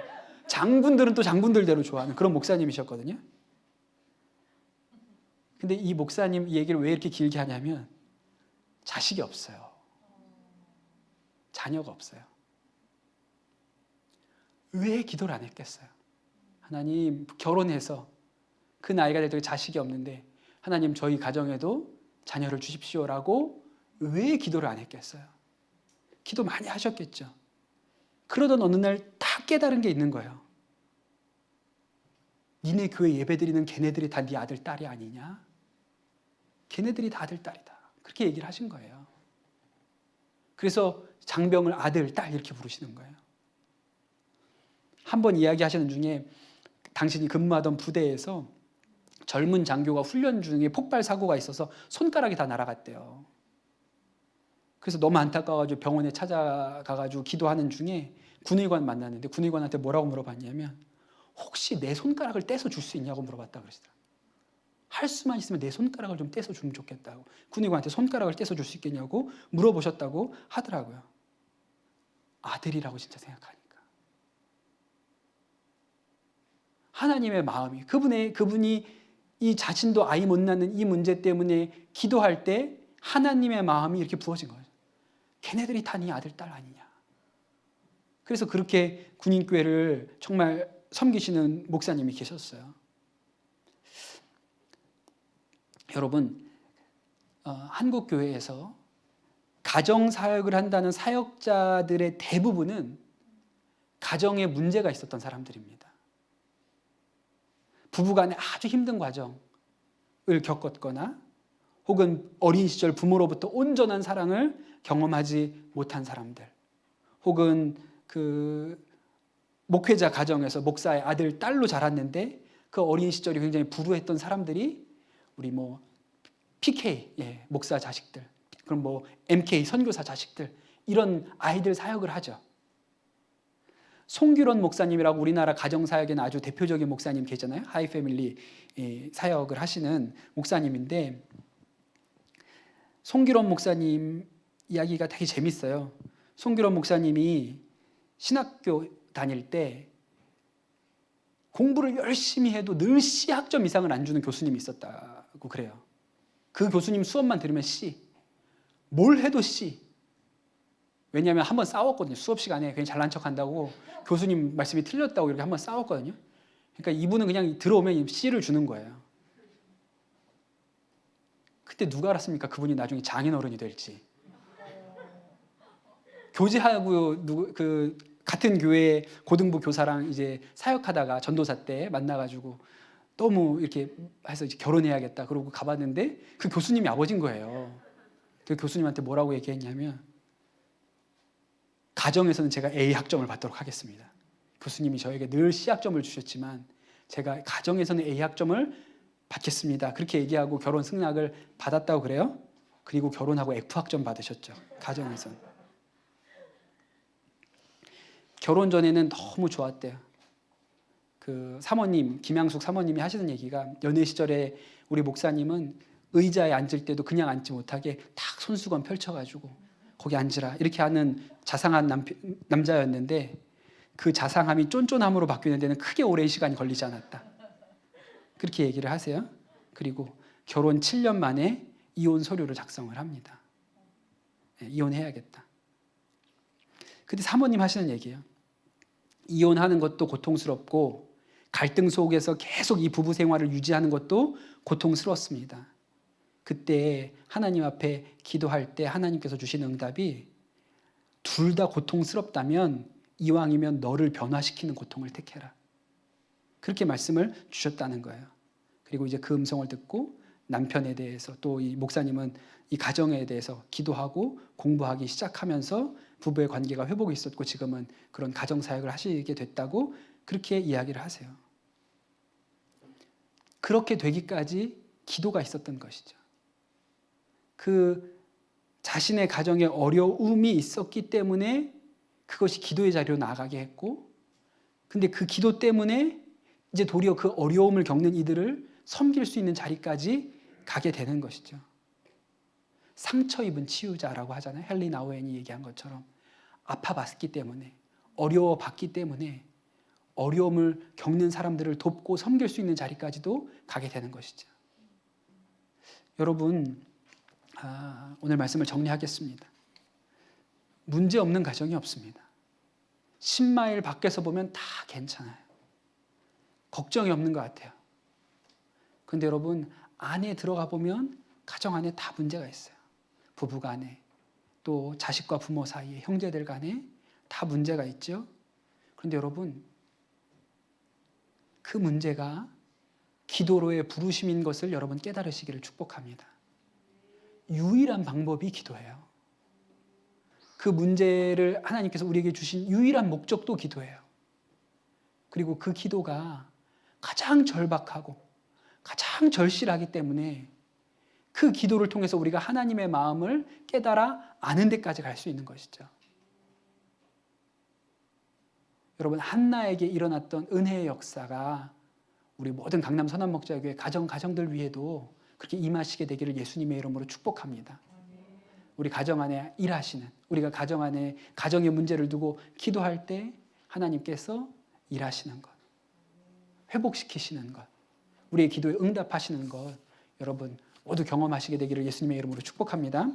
장군들은 또 장군들대로 좋아하는 그런 목사님이셨거든요. 근데 이 목사님 얘기를 왜 이렇게 길게 하냐면 자식이 없어요. 자녀가 없어요. 왜 기도를 안 했겠어요? 하나님, 결혼해서 그 나이가 될 때 자식이 없는데 하나님 저희 가정에도 자녀를 주십시오라고 왜 기도를 안 했겠어요? 기도 많이 하셨겠죠. 그러던 어느 날 딱 깨달은 게 있는 거예요. 니네 교회 예배드리는 걔네들이 다 네 아들, 딸이 아니냐? 걔네들이 다 아들, 딸이다. 그렇게 얘기를 하신 거예요. 그래서 장병을 아들, 딸 이렇게 부르시는 거예요. 한 번 이야기하시는 중에 당신이 근무하던 부대에서 젊은 장교가 훈련 중에 폭발 사고가 있어서 손가락이 다 날아갔대요. 그래서 너무 안타까워가지고 병원에 찾아가가지고 기도하는 중에 군의관 만났는데 군의관한테 뭐라고 물어봤냐면 혹시 내 손가락을 떼서 줄 수 있냐고 물어봤다 그러시더라고요. 할 수만 있으면 내 손가락을 좀 떼서 주면 좋겠다고. 군의관한테 손가락을 떼서 줄 수 있겠냐고 물어보셨다고 하더라고요. 아들이라고 진짜 생각하니까. 하나님의 마음이 그분이 이 자신도 아이 못 낳는 이 문제 때문에 기도할 때 하나님의 마음이 이렇게 부어진 거예요. 걔네들이 다 네 아들, 딸 아니냐. 그래서 그렇게 군인교회를 정말 섬기시는 목사님이 계셨어요. 여러분, 한국교회에서 가정사역을 한다는 사역자들의 대부분은 가정에 문제가 있었던 사람들입니다. 부부간에 아주 힘든 과정을 겪었거나 혹은 어린 시절 부모로부터 온전한 사랑을 경험하지 못한 사람들, 혹은 그 목회자 가정에서 목사의 아들, 딸로 자랐는데 그 어린 시절이 굉장히 불우했던 사람들이 우리 PK 목사 자식들, 그럼 MK 선교사 자식들, 이런 아이들 사역을 하죠. 송규론 목사님이라고 우리나라 가정사역에는 아주 대표적인 목사님 계시잖아요. 하이패밀리 사역을 하시는 목사님인데 송규론 목사님 이야기가 되게 재밌어요. 송규론 목사님이 신학교 다닐 때 공부를 열심히 해도 늘 C학점 이상을 안 주는 교수님이 있었다고 그래요. 그 교수님 수업만 들으면 C, 뭘 해도 C. 왜냐하면 한번 싸웠거든요. 수업 시간에 그냥 잘난 척한다고 교수님 말씀이 틀렸다고 이렇게 한번 싸웠거든요. 그러니까 이분은 그냥 들어오면 C를 주는 거예요. 그때 누가 알았습니까? 그분이 나중에 장인어른이 될지. 교제하고 같은 교회 고등부 교사랑 이제 사역하다가 전도사 때 만나가지고 너무 이렇게 해서 이제 결혼해야겠다 그러고 가봤는데 그 교수님이 아버지인 거예요. 그 교수님한테 뭐라고 얘기했냐면 가정에서는 제가 A 학점을 받도록 하겠습니다. 교수님이 저에게 늘 C 학점을 주셨지만 제가 가정에서는 A 학점을 받겠습니다. 그렇게 얘기하고 결혼 승낙을 받았다고 그래요. 그리고 결혼하고 F 학점 받으셨죠. 가정에서는. 결혼 전에는 너무 좋았대요. 그 사모님, 김양숙 사모님이 하시는 얘기가 연애 시절에 우리 목사님은 의자에 앉을 때도 그냥 앉지 못하게 딱 손수건 펼쳐가지고 거기 앉으라 이렇게 하는 자상한 남자였는데 그 자상함이 쫀쫀함으로 바뀌는 데는 크게 오랜 시간이 걸리지 않았다. 그렇게 얘기를 하세요. 그리고 결혼 7년 만에 이혼 서류를 작성을 합니다. 이혼해야겠다. 근데 사모님 하시는 얘기예요. 이혼하는 것도 고통스럽고 갈등 속에서 계속 이 부부 생활을 유지하는 것도 고통스러웠습니다. 그때 하나님 앞에 기도할 때 하나님께서 주신 응답이 둘 다 고통스럽다면 이왕이면 너를 변화시키는 고통을 택해라. 그렇게 말씀을 주셨다는 거예요. 그리고 이제 그 음성을 듣고 남편에 대해서 또 이 목사님은 이 가정에 대해서 기도하고 공부하기 시작하면서 부부의 관계가 회복이 있었고 지금은 그런 가정 사역을 하시게 됐다고 그렇게 이야기를 하세요. 그렇게 되기까지 기도가 있었던 것이죠. 그 자신의 가정에 어려움이 있었기 때문에 그것이 기도의 자리로 나아가게 했고, 근데 그 기도 때문에 이제 도리어 그 어려움을 겪는 이들을 섬길 수 있는 자리까지 가게 되는 것이죠. 상처 입은 치유자라고 하잖아요. 헨리 나우엔이 얘기한 것처럼 아파봤기 때문에, 어려워봤기 때문에 어려움을 겪는 사람들을 돕고 섬길 수 있는 자리까지도 가게 되는 것이죠. 여러분, 오늘 말씀을 정리하겠습니다. 문제 없는 가정이 없습니다. 10마일 밖에서 보면 다 괜찮아요. 걱정이 없는 것 같아요. 그런데 여러분, 안에 들어가 보면 가정 안에 다 문제가 있어요. 부부 간에, 또 자식과 부모 사이에, 형제들 간에 다 문제가 있죠. 그런데 여러분, 그 문제가 기도로의 부르심인 것을 여러분 깨달으시기를 축복합니다. 유일한 방법이 기도예요. 그 문제를 하나님께서 우리에게 주신 유일한 목적도 기도예요. 그리고 그 기도가 가장 절박하고 가장 절실하기 때문에 그 기도를 통해서 우리가 하나님의 마음을 깨달아 아는 데까지 갈 수 있는 것이죠. 여러분, 한나에게 일어났던 은혜의 역사가 우리 모든 강남 선한목자교회 가정들 위에도 그렇게 임하시게 되기를 예수님의 이름으로 축복합니다. 우리 가정 안에 일하시는, 우리가 가정 안에 가정의 문제를 두고 기도할 때 하나님께서 일하시는 것, 회복시키시는 것, 우리의 기도에 응답하시는 것, 여러분 모두 경험하시게 되기를 예수님의 이름으로 축복합니다.